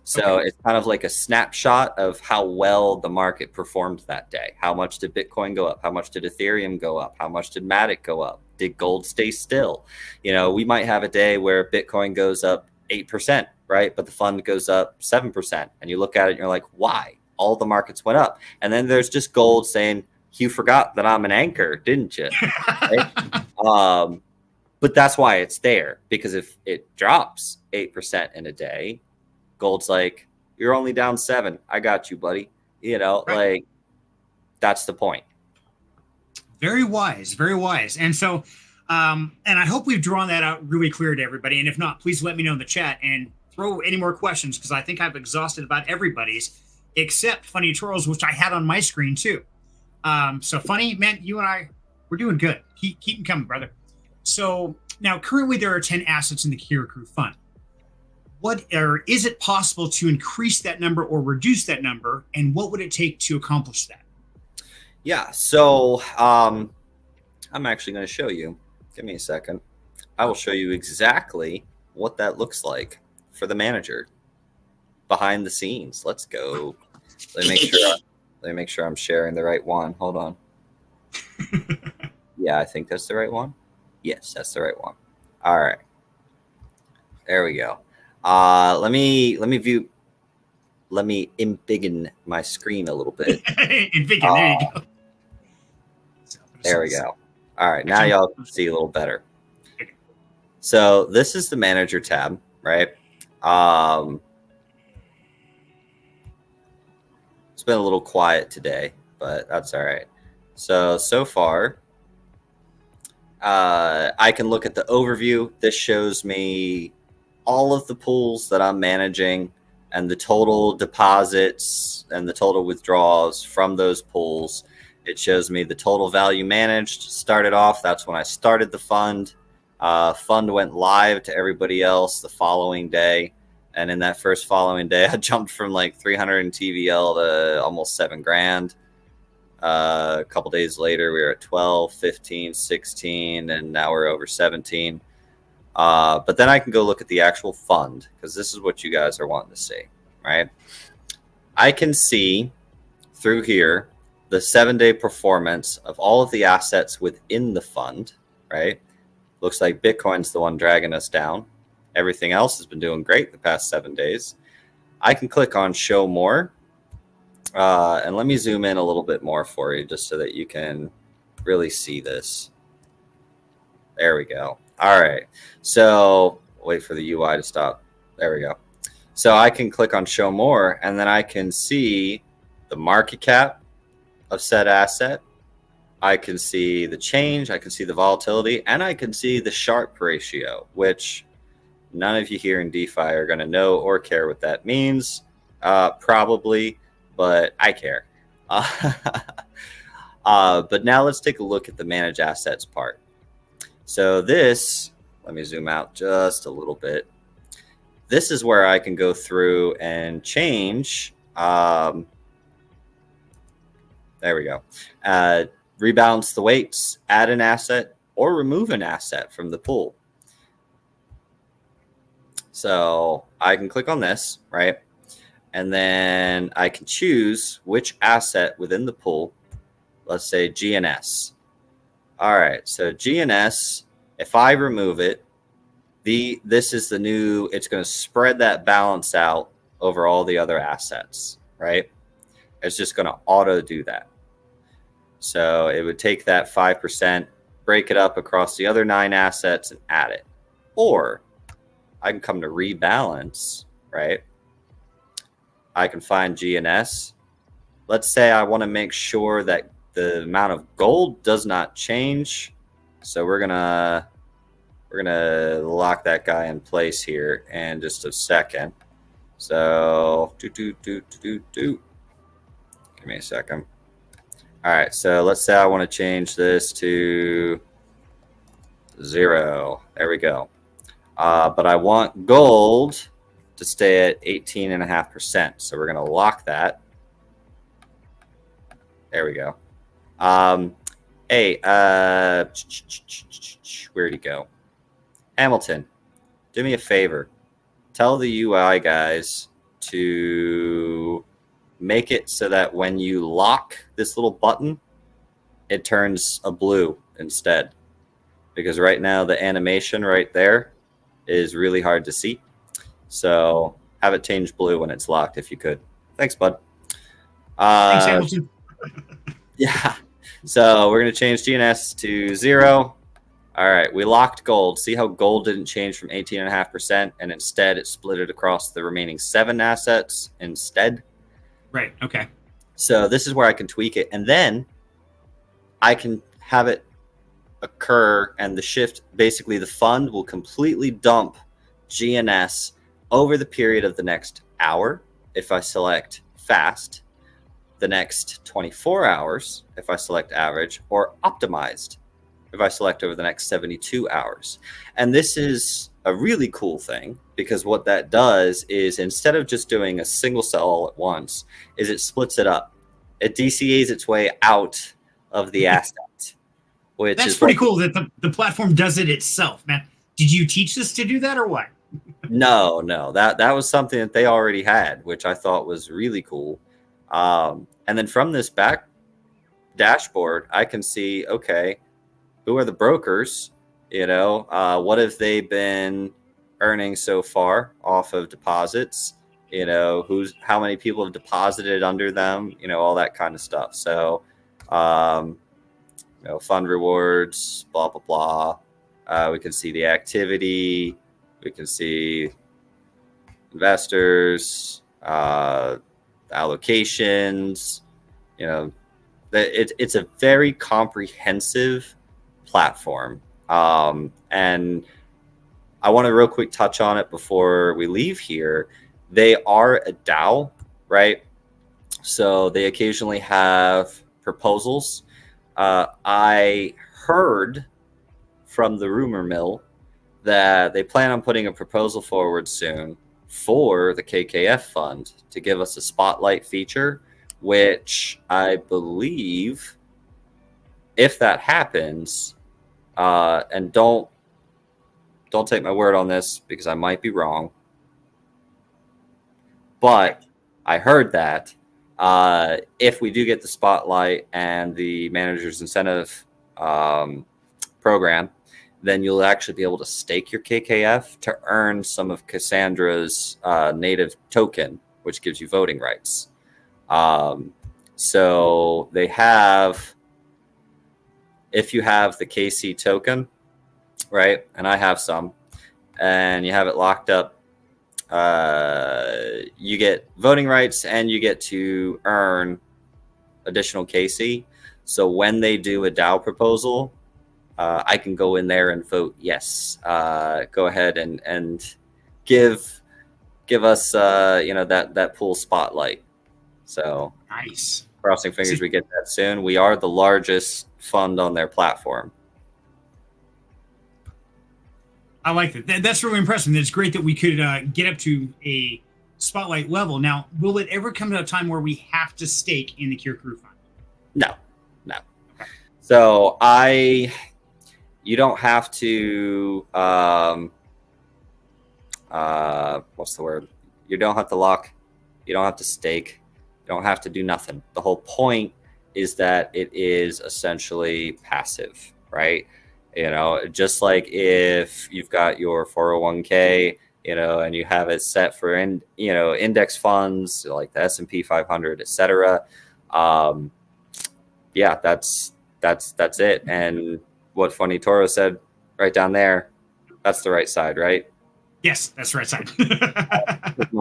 So It's kind of like a snapshot of how well the market performed that day. How much did Bitcoin go up? How much did Ethereum go up? How much did Matic go up? Did gold stay still? You know, we might have a day where Bitcoin goes up 8%, right? But the fund goes up 7%. And you look at it and you're like, why? All the markets went up. And then there's just gold saying, you forgot that I'm an anchor, didn't you? Right? But that's why it's there, because if it drops 8% in a day, gold's like, you're only down 7. I got you, buddy. You know, Right. like, that's the point. Very wise, very wise. And so, and I hope we've drawn that out really clear to everybody. And if not, please let me know in the chat and throw any more questions, because I think I've exhausted about everybody's except Funny Twirls, which I had on my screen too. So Funny, man, you and I, we're doing good. Keep them coming, brother. So now currently there are 10 assets in the Keir Krew Fund. Is it possible to increase that number or reduce that number? And what would it take to accomplish that? Yeah, so I'm actually going to show you. Give me a second. I will show you exactly what that looks like for the manager behind the scenes. Let's go. Let me make sure I'm sharing the right one. Hold on. Yeah, I think that's the right one. Yes, that's the right one. All right. There we go. Let me embiggen my screen a little bit. There you go. There we go. All right, now y'all can see a little better. So this is the manager tab, right? It's been a little quiet today, but that's all right. So far, I can look at the overview. This shows me all of the pools that I'm managing and the total deposits and the total withdrawals from those pools. It shows me the total value managed. Started off, that's when I started the fund. Fund went live to everybody else the following day. And in that first following day, I jumped from like 300 in TVL to almost 7 grand. A couple days later, we were at 12, 15, 16, and now we're over 17. But then I can go look at the actual fund, because this is what you guys are wanting to see, right? I can see through here the 7-day performance of all of the assets within the fund, right? Looks like Bitcoin's the one dragging us down. Everything else has been doing great the past 7 days. I can click on show more. And let me zoom in a little bit more for you just so that you can really see this. There we go. All right. So wait for the UI to stop. There we go. So I can click on show more, and then I can see the market cap of said asset. I can see the change. I can see the volatility, and I can see the Sharpe ratio, which none of you here in DeFi are going to know or care what that means. Probably, but I care. But now let's take a look at the manage assets part. So this, let me zoom out just a little bit. This is where I can go through and change. There we go. Rebalance the weights, add an asset, or remove an asset from the pool. So I can click on this, right? And then I can choose which asset within the pool. Let's say GNS. All right, so GNS, if I remove it, this is the new, it's going to spread that balance out over all the other assets, right? It's just going to auto do that. So it would take that 5%, break it up across the other 9 assets and add it. Or I can come to rebalance, right? I can find GNS. Let's say I want to make sure that the amount of gold does not change. So we're gonna lock that guy in place here in just a second. So give me a second. All right, so let's say I want to change this to 0. There we go. But I want gold to stay at 18.5%. So we're going to lock that. There we go. Hey, where'd he go? Hamilton, do me a favor. Tell the UI guys to make it so that when you lock this little button, it turns a blue instead. Because right now the animation right there is really hard to see. So have it change blue when it's locked if you could. Thanks, bud. Thanks, Hamilton. Yeah. So we're going to change GNS to 0. All right. We locked gold. See how gold didn't change from 18.5%, and instead it split it across the remaining 7 assets instead. Right. Okay. So this is where I can tweak it. And then I can have it occur, and the shift, basically the fund will completely dump GNS over the period of the next hour if I select fast, the next 24 hours if I select average, or optimized if I select over the next 72 hours. And this is a really cool thing, because what that does is, instead of just doing a single sell all at once, is it splits it up. It DCAs its way out of the asset, which That's is pretty cool that the platform does it itself, man. Did you teach this to do that or what? No, that was something that they already had, which I thought was really cool. And then from this back dashboard, I can see, okay, who are the brokers? What have they been earning so far off of deposits? How many people have deposited under them? All that kind of stuff. So, fund rewards, blah blah blah. We can see the activity. We can see investors, allocations. It's a very comprehensive platform. And I want to real quick touch on it before we leave here. They are a DAO, right? So they occasionally have proposals. I heard from the rumor mill that they plan on putting a proposal forward soon for the KKF fund to give us a spotlight feature, which I believe, if that happens, and don't take my word on this because I might be wrong, but I heard that if we do get the spotlight and the manager's incentive program, then you'll actually be able to stake your KKF to earn some of Cassandra's native token, which gives you voting rights. So they have, if you have the KC token, right, and I have some, and you have it locked up, you get voting rights and you get to earn additional KC. So when they do a DAO proposal, I can go in there and vote yes. Go ahead and give us that pool spotlight. So nice. Crossing fingers we get that soon. We are the largest fund on their platform. I like that. That's really impressive. It's great that we could get up to a spotlight level. Now, will it ever come to a time where we have to stake in the Keir Krew Fund? No. Okay. So you don't have to, what's the word? You don't have to lock. You don't have to stake. You don't have to do nothing. The whole point is that it is essentially passive, right? Just like if you've got your 401k, and you have it set for index funds like the S&P 500, etc. Yeah, that's it. And what Funny Toro said right down there, that's the right side, right? Yes, that's the right side. It's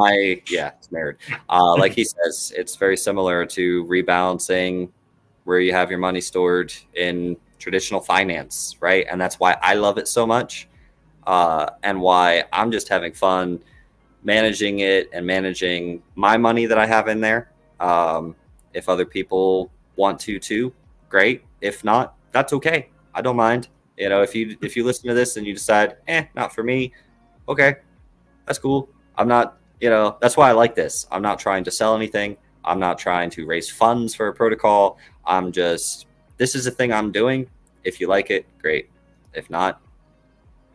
married. Like he says, it's very similar to rebalancing, where you have your money stored in traditional finance, right? And that's why I love it so much, and why I'm just having fun managing it and managing my money that I have in there. If other people want to too, great. If not, that's okay. I don't mind. If you listen to this and you decide, not for me, okay, that's cool. I'm not, that's why I like this. I'm not trying to sell anything. I'm not trying to raise funds for a protocol. This is a thing I'm doing. If you like it, great. If not,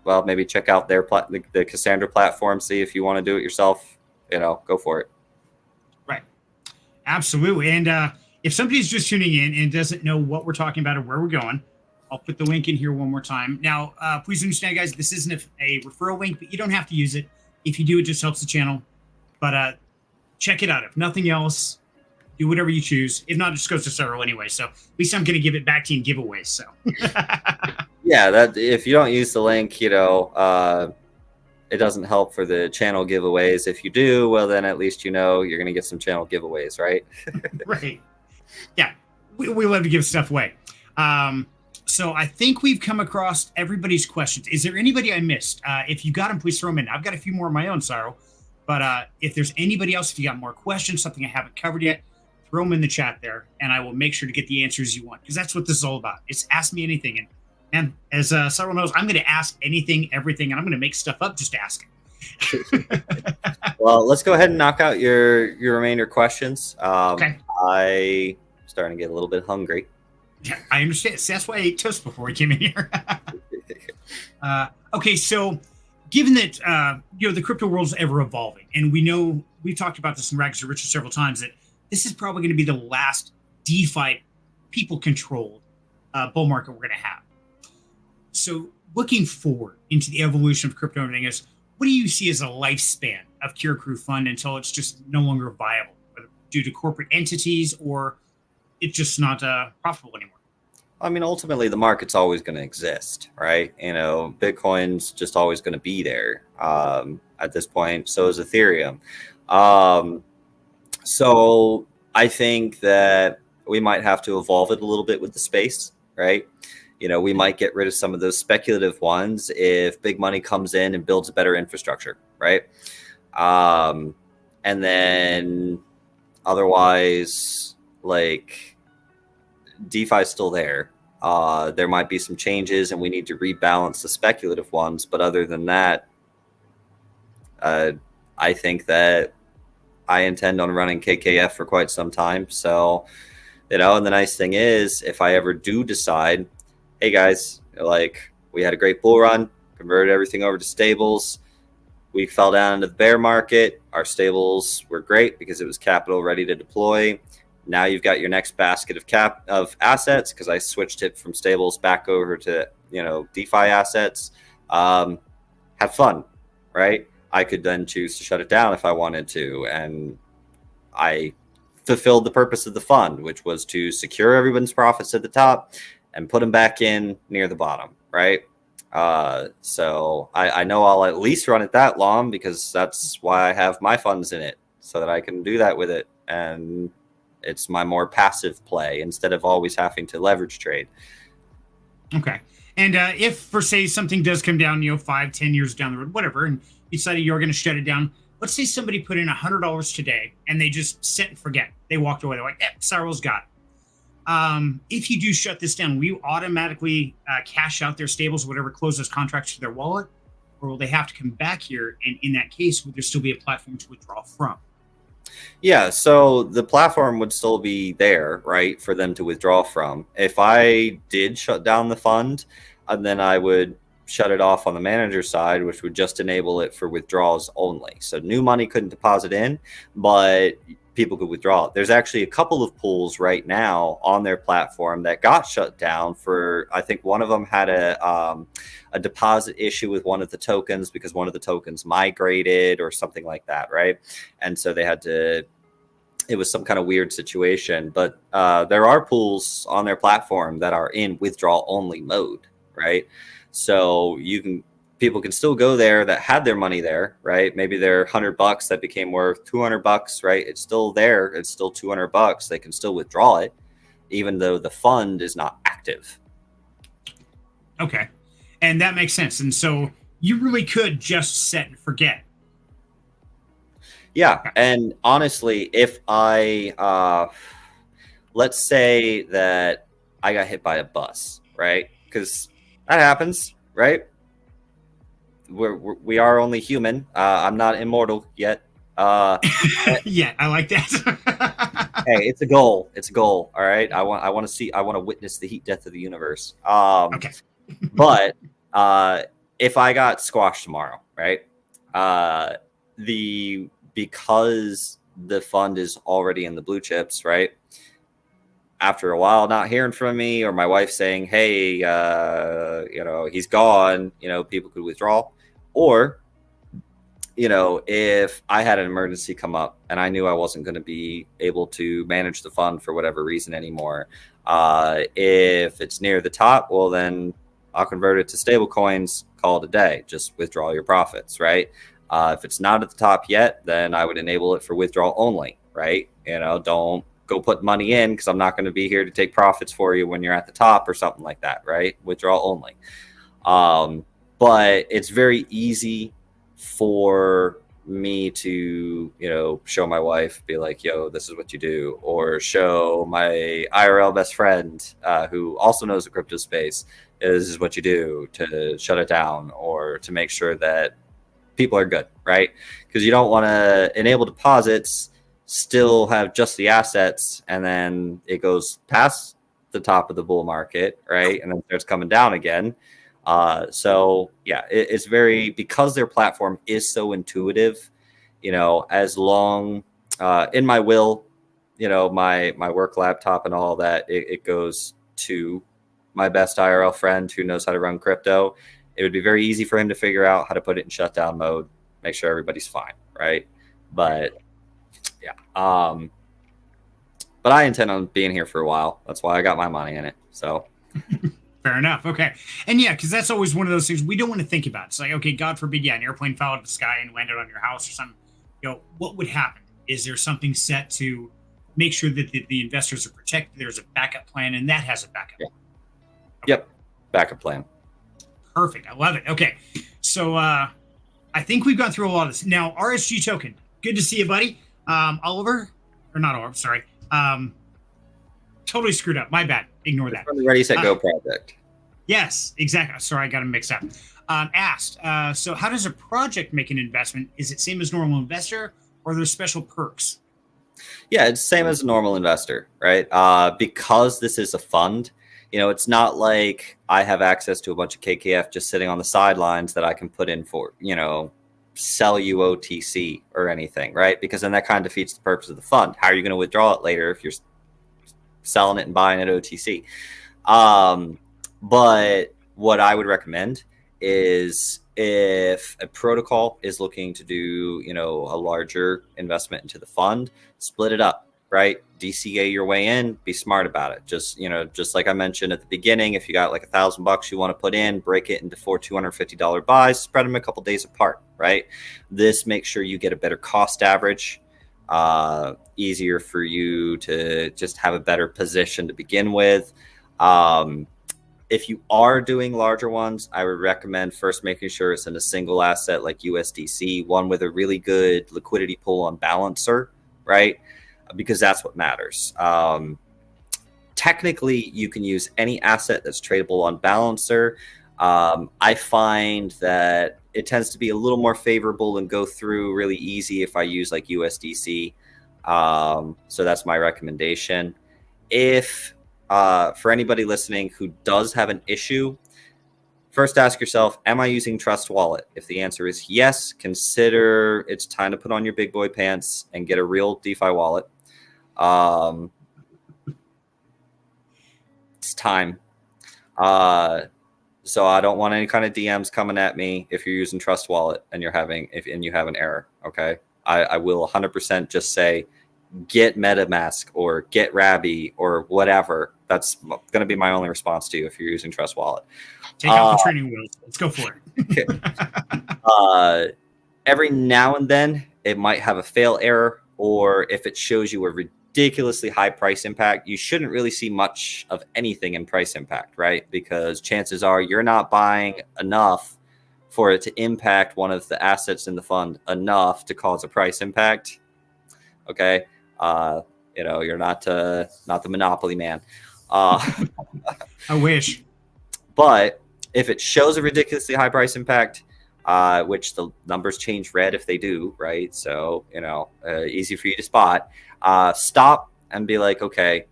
well, maybe check out the Cassandra platform, see if you want to do it yourself, go for it. Right. Absolutely. And if somebody's just tuning in and doesn't know what we're talking about or where we're going, I'll put the link in here one more time. Now, please understand, guys, this isn't a referral link, but you don't have to use it. If you do, it just helps the channel. But check it out. If nothing else, do whatever you choose. If not, it just goes to Cyril anyway. So at least I'm going to give it back to you in giveaways. So Yeah, that if you don't use the link, it doesn't help for the channel giveaways. If you do, well, then at least you're going to get some channel giveaways, right? Right. Yeah, we love to give stuff away. So I think we've come across everybody's questions. Is there anybody I missed? If you got them, please throw them in. I've got a few more of my own, Cyril. But if there's anybody else, if you got more questions, something I haven't covered yet, throw them in the chat there, and I will make sure to get the answers you want, because that's what this is all about. It's ask me anything. And as Cyril knows, I'm going to ask anything, everything, and I'm going to make stuff up just to ask it. Well, let's go ahead and knock out your remainder questions. Okay. I'm starting to get a little bit hungry. Yeah, I understand. See, that's why I ate toast before we came in here. Okay, so given that the crypto world is ever evolving, and we've talked about this in Rags to Riches several times, that this is probably going to be the last DeFi people-controlled bull market we're going to have. So looking forward into the evolution of crypto and everything else, what do you see as a lifespan of Keir Krew Fund until it's just no longer viable, whether due to corporate entities or it's just not profitable anymore? I mean, ultimately, the market's always going to exist, right? Bitcoin's just always going to be there at this point. So is Ethereum. So I think that we might have to evolve it a little bit with the space, right? We might get rid of some of those speculative ones if big money comes in and builds a better infrastructure, right? And then otherwise, like, DeFi is still there. There might be some changes and we need to rebalance the speculative ones. But other than that, I think that I intend on running KKF for quite some time. So, and the nice thing is, if I ever do decide, hey guys, we had a great bull run, converted everything over to stables. We fell down into the bear market. Our stables were great because it was capital ready to deploy. Now you've got your next basket of assets, because I switched it from stables back over to DeFi assets. Have fun, right? I could then choose to shut it down if I wanted to, and I fulfilled the purpose of the fund, which was to secure everyone's profits at the top and put them back in near the bottom, right? So I know I'll at least run it that long, because that's why I have my funds in it, so that I can do that with it. And it's my more passive play instead of always having to leverage trade. Okay. And if, for say, something does come down, 5-10 years down the road, whatever, and you decided you're going to shut it down, let's say somebody put in $100 today and they just sit and forget. They walked away. They're like, Cyril's got it. If you do shut this down, will you automatically cash out their stables or whatever, close those contracts to their wallet? Or will they have to come back here? And in that case, would there still be a platform to withdraw from? Yeah, so the platform would still be there, right, for them to withdraw from. If I did shut down the fund, and then I would shut it off on the manager side, which would just enable it for withdrawals only. So new money couldn't deposit in, but people could withdraw. There's actually a couple of pools right now on their platform that got shut down for, I think one of them had a deposit issue with one of the tokens because one of the tokens migrated or something like that, right? And so they had to, it was some kind of weird situation. But there are pools on their platform that are in withdrawal only mode, right? So people can still go there that had their money there, right? Maybe they're $100 that became worth $200, right? It's still there. It's still $200. They can still withdraw it, even though the fund is not active. Okay. And that makes sense. And so you really could just set and forget. Yeah. And honestly, if let's say that I got hit by a bus, right? Because that happens, right? We are only human. I'm not immortal yet. Yeah, I like that. Hey, it's a goal. It's a goal. All right. I want to witness the heat death of the universe. Okay. But if I got squashed tomorrow, right? Because the fund is already in the blue chips, right? After a while not hearing from me, or my wife saying, hey, he's gone, people could withdraw. Or if I had an emergency come up and I knew I wasn't going to be able to manage the fund for whatever reason anymore, if it's near the top, well, then I'll convert it to stable coins, call it a day, just withdraw your profits, right? If it's not at the top yet, then I would enable it for withdrawal only, right? Don't go put money in because I'm not going to be here to take profits for you when you're at the top or something like that, right? Withdrawal only. But it's very easy for me to, show my wife, be like, yo, this is what you do, or show my IRL best friend who also knows the crypto space, this is what you do to shut it down or to make sure that people are good, right? Because you don't want to enable deposits, still have just the assets, and then it goes past the top of the bull market, right? And then starts coming down again. So yeah, it's very, because their platform is so intuitive, as long, in my will, my work laptop and all that, it goes to my best IRL friend who knows how to run crypto. It would be very easy for him to figure out how to put it in shutdown mode, make sure everybody's fine, right? But yeah, but I intend on being here for a while. That's why I got my money in it. So fair enough. Okay. And yeah, because that's always one of those things we don't want to think about. It's like, okay, God forbid, an airplane fell out of the sky and landed on your house or something. What would happen? Is there something set to make sure that the investors are protected? There's a backup plan, and that has a backup. Yeah. Okay. Yep. Backup plan. Perfect. I love it. Okay. So I think we've gone through a lot of this. Now, RSG token. Good to see you, buddy. Oliver, or not Oliver, sorry. Totally screwed up. My bad. Ignore that. From the Ready, Set, Go project. Yes, exactly. Sorry, I got them mixed up. Asked, so how does a project make an investment? Is it same as normal investor, or are there special perks? Yeah, it's the same as a normal investor, right? Because this is a fund, it's not like I have access to a bunch of KKF just sitting on the sidelines that I can put in for, sell you OTC or anything, right? Because then that kind of defeats the purpose of the fund. How are you going to withdraw it later if you're selling it and buying it OTC? But what I would recommend is, if a protocol is looking to do, a larger investment into the fund, split it up, right? DCA your way in, be smart about it. Just like I mentioned at the beginning, if you got like $1,000 you want to put in, break it into 4 $250 buys, spread them a couple days apart, right? This makes sure you get a better cost average, easier for you to just have a better position to begin with. If you are doing larger ones, I would recommend first making sure it's in a single asset like USDC, one with a really good liquidity pool on balancer, right? Because that's what matters. Technically, you can use any asset that's tradable on balancer. I find that it tends to be a little more favorable and go through really easy if I use like USDC. So that's my recommendation. If for anybody listening who does have an issue, first ask yourself, am I using Trust Wallet? If the answer is yes, consider it's time to put on your big boy pants and get a real DeFi wallet. It's time. So I don't want any kind of DMs coming at me if you're using Trust Wallet and you have an error. Okay. I will 100% just say, get MetaMask or get Rabby or whatever. That's going to be my only response to you if you're using Trust Wallet. Take out the training wheels. Let's go for it. Okay. Every now and then it might have a fail error, or if it shows you a ridiculously high price impact, you shouldn't really see much of anything in price impact, right? Because chances are you're not buying enough for it to impact one of the assets in the fund enough to cause a price impact. Okay. You're not the monopoly man. I wish. But if it shows a ridiculously high price impact, which the numbers change red if they do, right? So, easy for you to spot, stop and be like, okay,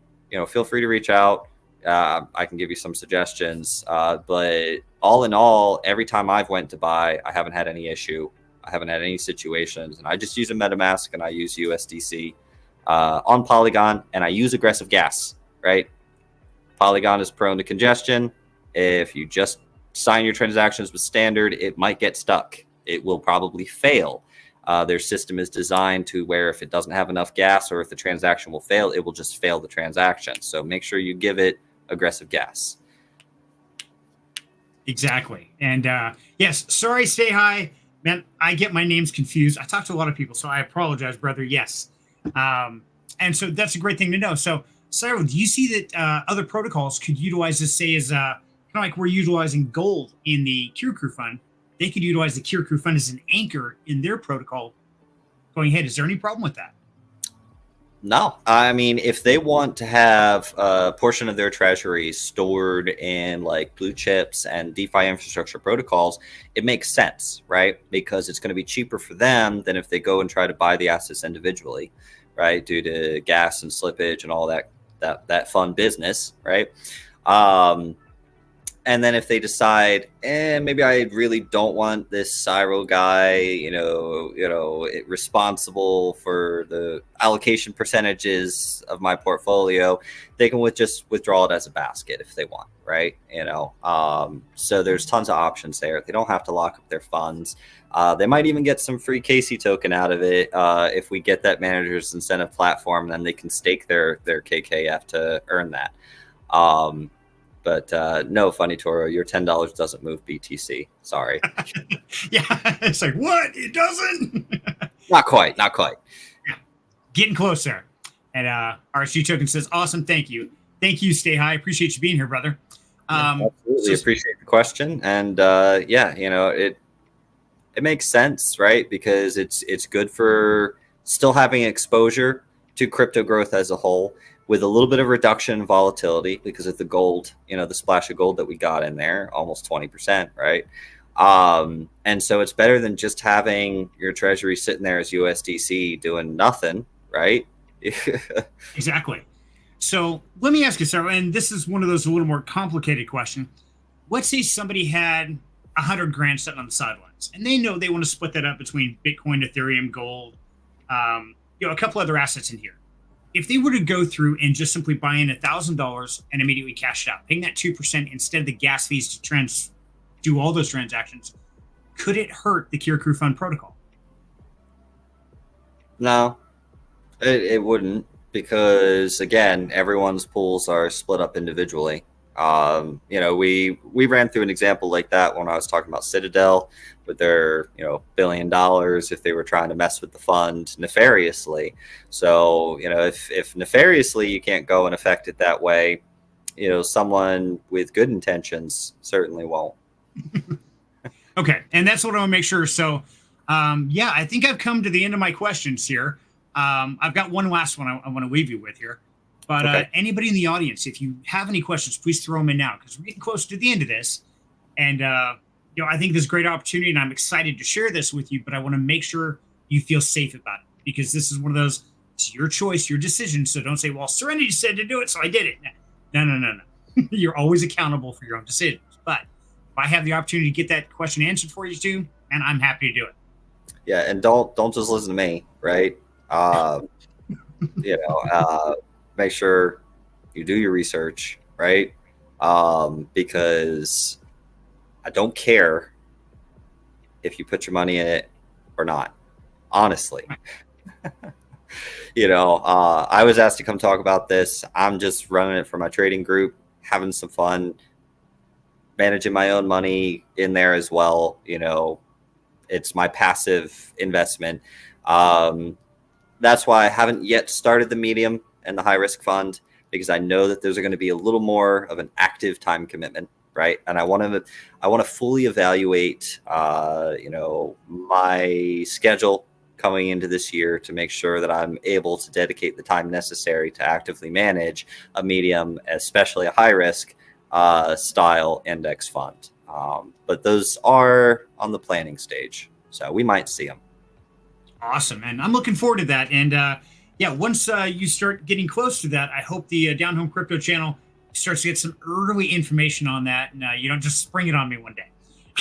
feel free to reach out. I can give you some suggestions. But all in all, every time I've went to buy, I haven't had any issue. I haven't had any situations, and I just use a MetaMask and I use USDC on Polygon, and I use aggressive gas, right? Polygon is prone to congestion. If you just sign your transactions with standard, it might get stuck, it will probably fail. Their system is designed to where if it doesn't have enough gas or if the transaction will fail, it will just fail the transaction. So make sure you give it aggressive gas. Exactly. And yes, sorry, stay high. Man, I get my names confused. I talk to a lot of people, so I apologize, brother. Yes. And so that's a great thing to know. So, Cyril, do you see that other protocols could utilize this, say, as kind of like we're utilizing gold in the Keir Krew Fund? They could utilize the Keir Krew Fund as an anchor in their protocol going ahead. Is there any problem with that? No, I mean, if they want to have a portion of their treasury stored in like blue chips and DeFi infrastructure protocols, it makes sense, right? Because it's going to be cheaper for them than if they go and try to buy the assets individually, right? Due to gas and slippage and all that fun business, right? And then if they decide, maybe I really don't want this Cyril guy, responsible for the allocation percentages of my portfolio, they can just withdraw it as a basket if they want, right? So there's tons of options there. They don't have to lock up their funds. They might even get some free Casey token out of it if we get that manager's incentive platform. Then they can stake their KKF to earn that. But no, Funny Toro, your $10 doesn't move BTC. Sorry. Yeah, it's like, what? It doesn't? Not quite. Yeah. Getting closer. And RSG Token says, awesome, thank you. Thank you, Stay High. Appreciate you being here, brother. Absolutely appreciate the question. And it makes sense, right? Because it's good for still having exposure to crypto growth as a whole, with a little bit of reduction in volatility because of the gold, the splash of gold that we got in there, almost 20%, right? And so it's better than just having your treasury sitting there as USDC doing nothing, right? Exactly. So let me ask you, Sarah, and this is one of those a little more complicated question. Let's say somebody had 100 grand sitting on the sidelines, and they know they want to split that up between Bitcoin, Ethereum, gold, a couple other assets in here. If they were to go through and just simply buy in $1,000 and immediately cash it out, paying that 2% instead of the gas fees to do all those transactions, could it hurt the Keir Krew Fund protocol? No, it wouldn't, because again, everyone's pools are split up individually. We ran through an example like that when I was talking about Citadel with their, $1 billion if they were trying to mess with the fund nefariously. So, if nefariously you can't go and affect it that way, someone with good intentions certainly won't. Okay. And that's what I want to make sure. So, I think I've come to the end of my questions here. I've got one last one I want to leave you with here. But okay. Anybody in the audience, if you have any questions, please throw them in now, because we're getting close to the end of this. And, I think there's a great opportunity, and I'm excited to share this with you, but I want to make sure you feel safe about it, because this is one of those, it's your choice, your decision. So don't say, well, Serenity said to do it, so I did it. No. You're always accountable for your own decisions. But if I have the opportunity to get that question answered for you too, and I'm happy to do it. Yeah, and don't just listen to me, right? Make sure you do your research, right? Because I don't care if you put your money in it or not, honestly. I was asked to come talk about this. I'm just running it for my trading group, having some fun, managing my own money in there as well. It's my passive investment. That's why I haven't yet started the medium and the high risk fund, because I know that there's going to be a little more of an active time commitment, right? And I want to fully evaluate, my schedule coming into this year to make sure that I'm able to dedicate the time necessary to actively manage a medium, especially a high risk style index fund. But those are on the planning stage, so we might see them. Awesome, and I'm looking forward to that. And once you start getting close to that, I hope the Down Home Crypto channel starts to get some early information on that, and you don't just spring it on me one day.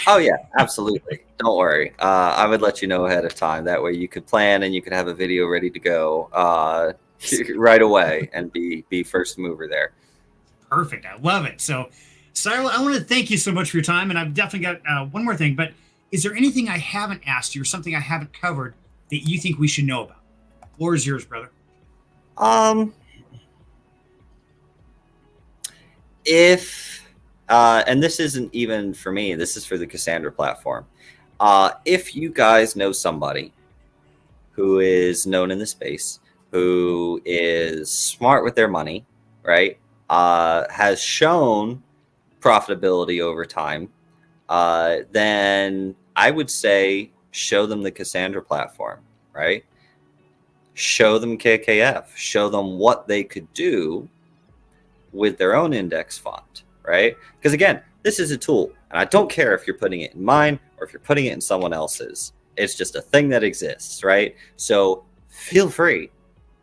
Oh yeah, absolutely. Don't worry. I would let you know ahead of time. That way you could plan and you could have a video ready to go right away and be first mover there. Perfect. I love it. So, Cyril, I want to thank you so much for your time, and I've definitely got one more thing, but is there anything I haven't asked you or something I haven't covered that you think we should know about? Floor is yours, brother. If and this isn't even for me, this is for the Cassandra platform. If you guys know somebody who is known in the space, who is smart with their money, right? Has shown profitability over time, then I would say show them the Cassandra platform, right? Show them KKF, show them what they could do with their own index fund, right? Because again, this is a tool, and I don't care if you're putting it in mine or if you're putting it in someone else's. It's just a thing that exists, right? So feel free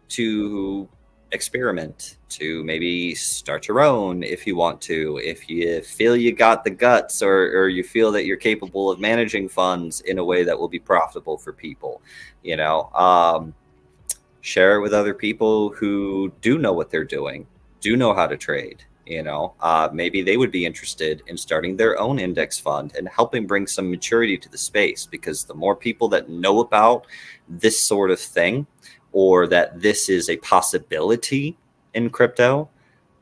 to experiment, to maybe start your own if you want to, if you feel you got the guts, or you feel that you're capable of managing funds in a way that will be profitable for people, you know. Share it with other people who do know what they're doing, do know how to trade, you know. Maybe they would be interested in starting their own index fund and helping bring some maturity to the space, because the more people that know about this sort of thing, or that this is a possibility in crypto,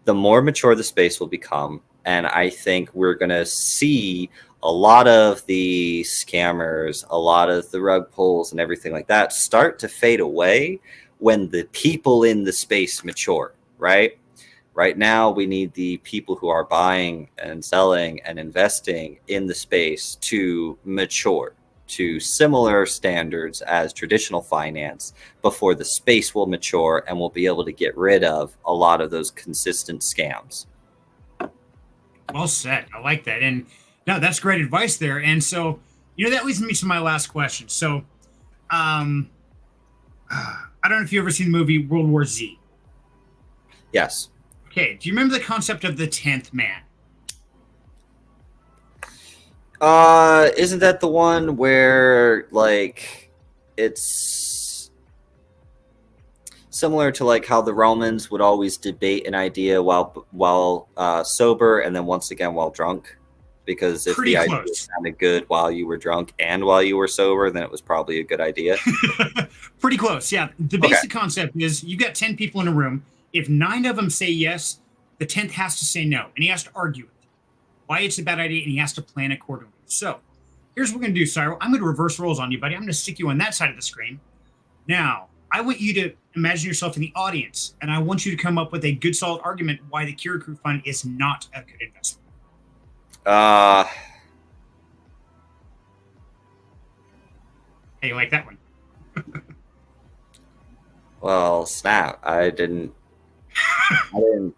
the more mature the space will become. And I think we're going to see a lot of the scammers, a lot of the rug pulls and everything like that start to fade away when the people in the space mature, right? Right now, we need the people who are buying and selling and investing in the space to mature to similar standards as traditional finance before the space will mature and we'll be able to get rid of a lot of those consistent scams. Well said. I like that. And no, that's great advice there. And so, that leads me to my last question. So, I don't know if you ever seen the movie World War Z. Yes. Okay. Do you remember the concept of the 10th man? Isn't that the one where like it's similar to like how the Romans would always debate an idea while sober, and then once again while drunk? Because if the idea sounded good while you were drunk and while you were sober, then it was probably a good idea. Pretty close, yeah. The basic concept is you got 10 people in a room. If 9 of them say yes, the 10th has to say no, and he has to argue it, why it's a bad idea, and he has to plan accordingly. So here's what we're going to do, Cyril. I'm going to reverse roles on you, buddy. I'm going to stick you on that side of the screen. Now, I want you to imagine yourself in the audience, and I want you to come up with a good, solid argument why the Keir Krew Fund is not a good investment. Hey, you like that one? Well, snap. I didn't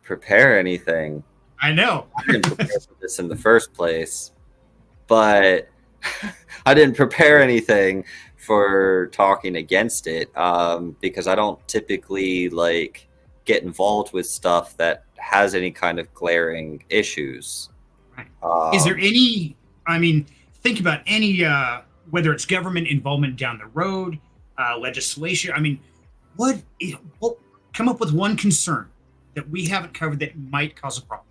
prepare anything. I know. I didn't prepare for this in the first place, but I didn't prepare anything for talking against it, because I don't typically like get involved with stuff that has any kind of glaring issues. Right. Is there any, think about any, whether it's government involvement down the road, legislation. What come up with one concern that we haven't covered that might cause a problem?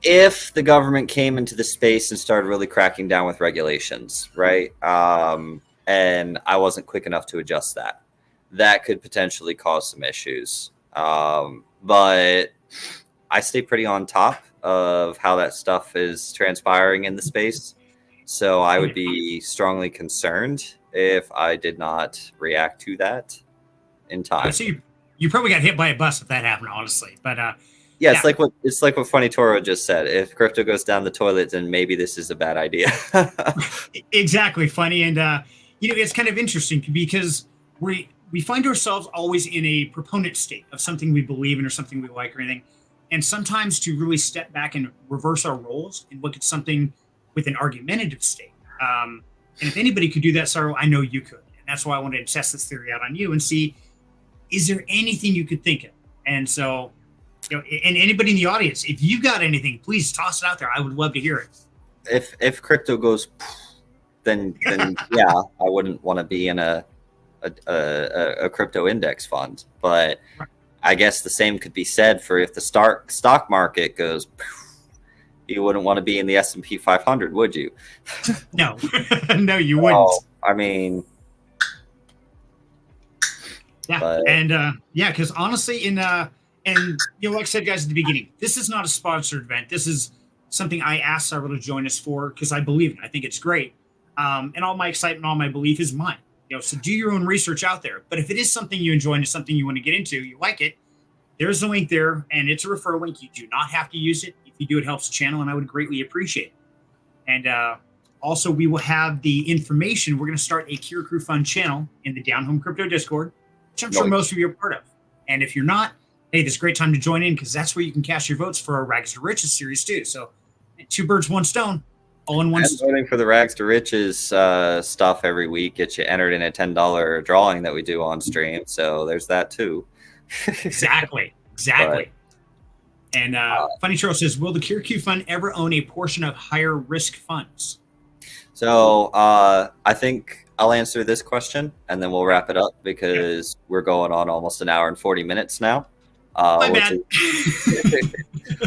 If the government came into the space and started really cracking down with regulations, right? And I wasn't quick enough to adjust that could potentially cause some issues. But I stay pretty on top of how that stuff is transpiring in the space. So I would be strongly concerned if I did not react to that in time. So you probably got hit by a bus if that happened, honestly. But yeah, it's like what Funny Toro just said. If crypto goes down the toilet, then maybe this is a bad idea. Exactly, Funny. And it's kind of interesting because we find ourselves always in a proponent state of something we believe in or something we like or anything. And sometimes to really step back and reverse our roles and look at something with an argumentative state. And if anybody could do that, Cyril, I know you could. And that's why I wanted to test this theory out on you and see, is there anything you could think of? And so, and anybody in the audience, if you got anything, please toss it out there. I would love to hear it. If crypto goes, then yeah, I wouldn't want to be in a crypto index fund. But I guess the same could be said for if the stock market goes, you wouldn't want to be in the S&P 500, would you? No, no, you wouldn't. I mean, yeah, but, and yeah, because honestly, and like I said, guys, at the beginning, this is not a sponsored event. This is something I asked Cyril to join us for because I believe in it. I think it's great, and all my excitement, all my belief is mine. So do your own research out there. But if it is something you enjoy and it's something you want to get into, you like it, there's a link there, and it's a referral link. You do not have to use it. If you do, it helps the channel, and I would greatly appreciate it. And also, we will have the information. We're going to start a Keir Krew Fund channel in the Down Home Crypto Discord, which I'm sure most of you are part of. And if you're not, hey, this is a great time to join in because that's where you can cast your votes for our Rags to Riches series too. So 2 birds, 1 stone, all in one. Voting for the Rags to Riches stuff every week gets you entered in a $10 drawing that we do on stream. So there's that too. Exactly. But, and Funny Charles says, will the Keir Krew Fund ever own a portion of higher risk funds? So I think I'll answer this question and then we'll wrap it up because we're going on almost an hour and 40 minutes now. My bad.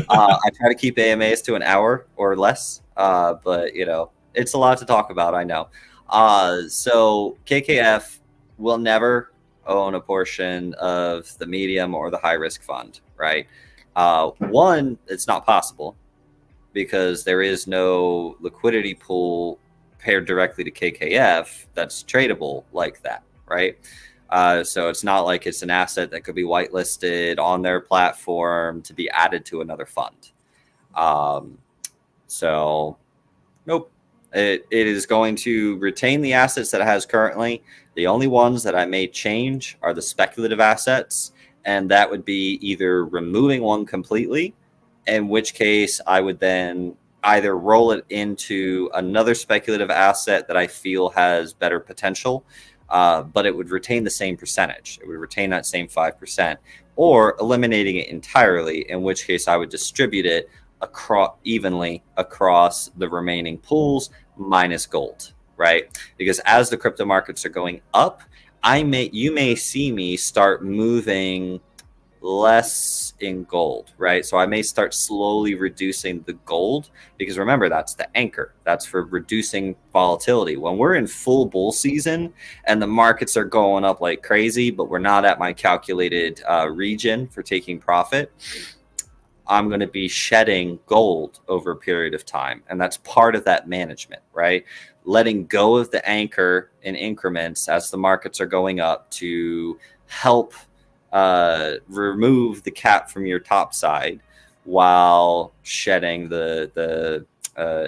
I try to keep AMAs to an hour or less, but it's a lot to talk about. I know. So KKF will never own a portion of the medium or the high risk fund, right? One, it's not possible because there is no liquidity pool paired directly to KKF that's tradable like that, right? So it's not like it's an asset that could be whitelisted on their platform to be added to another fund. So nope. It is going to retain the assets that it has currently. The only ones that I may change are the speculative assets, and that would be either removing one completely, in which case I would then either roll it into another speculative asset that I feel has better potential, but it would retain the same percentage. It would retain that same 5%, or eliminating it entirely, in which case I would distribute it evenly across the remaining pools minus gold, right? Because as the crypto markets are going up, you may see me start moving less in gold, right? So I may start slowly reducing the gold because remember, that's the anchor. That's for reducing volatility. When we're in full bull season and the markets are going up like crazy, but we're not at my calculated region for taking profit, I'm going to be shedding gold over a period of time. And that's part of that management, right? Letting go of the anchor in increments as the markets are going up to help remove the cap from your top side while shedding the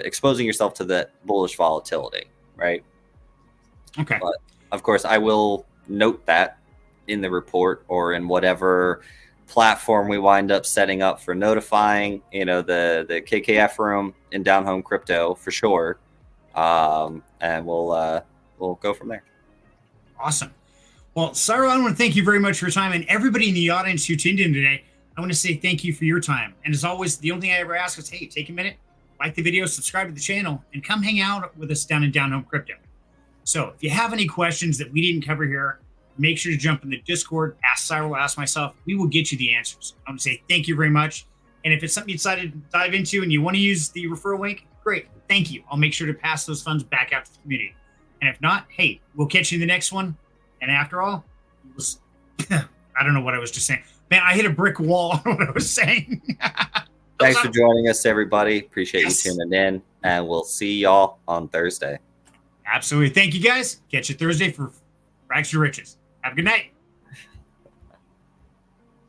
exposing yourself to the bullish volatility, right? Okay. But of course, I will note that in the report or in whatever platform we wind up setting up for notifying, the KKF room in Down Home Crypto for sure, and we'll go from there. Awesome. Well, Cyril, I want to thank you very much for your time, and everybody in the audience who tuned in today. I want to say thank you for your time. And as always, the only thing I ever ask is, hey, take a minute, like the video, subscribe to the channel, and come hang out with us down in Down Home Crypto. So if you have any questions that we didn't cover here, make sure to jump in the Discord, ask Cyril, ask myself. We will get you the answers. I want to say thank you very much. And if it's something you decided to dive into and you want to use the referral link, great. Thank you. I'll make sure to pass those funds back out to the community. And if not, hey, we'll catch you in the next one. And after all, I don't know what I was just saying. Man, I hit a brick wall on what I was saying. Thanks for joining us, everybody. Appreciate you tuning in. And we'll see y'all on Thursday. Absolutely. Thank you, guys. Catch you Thursday for Rags to Riches. Have a good night.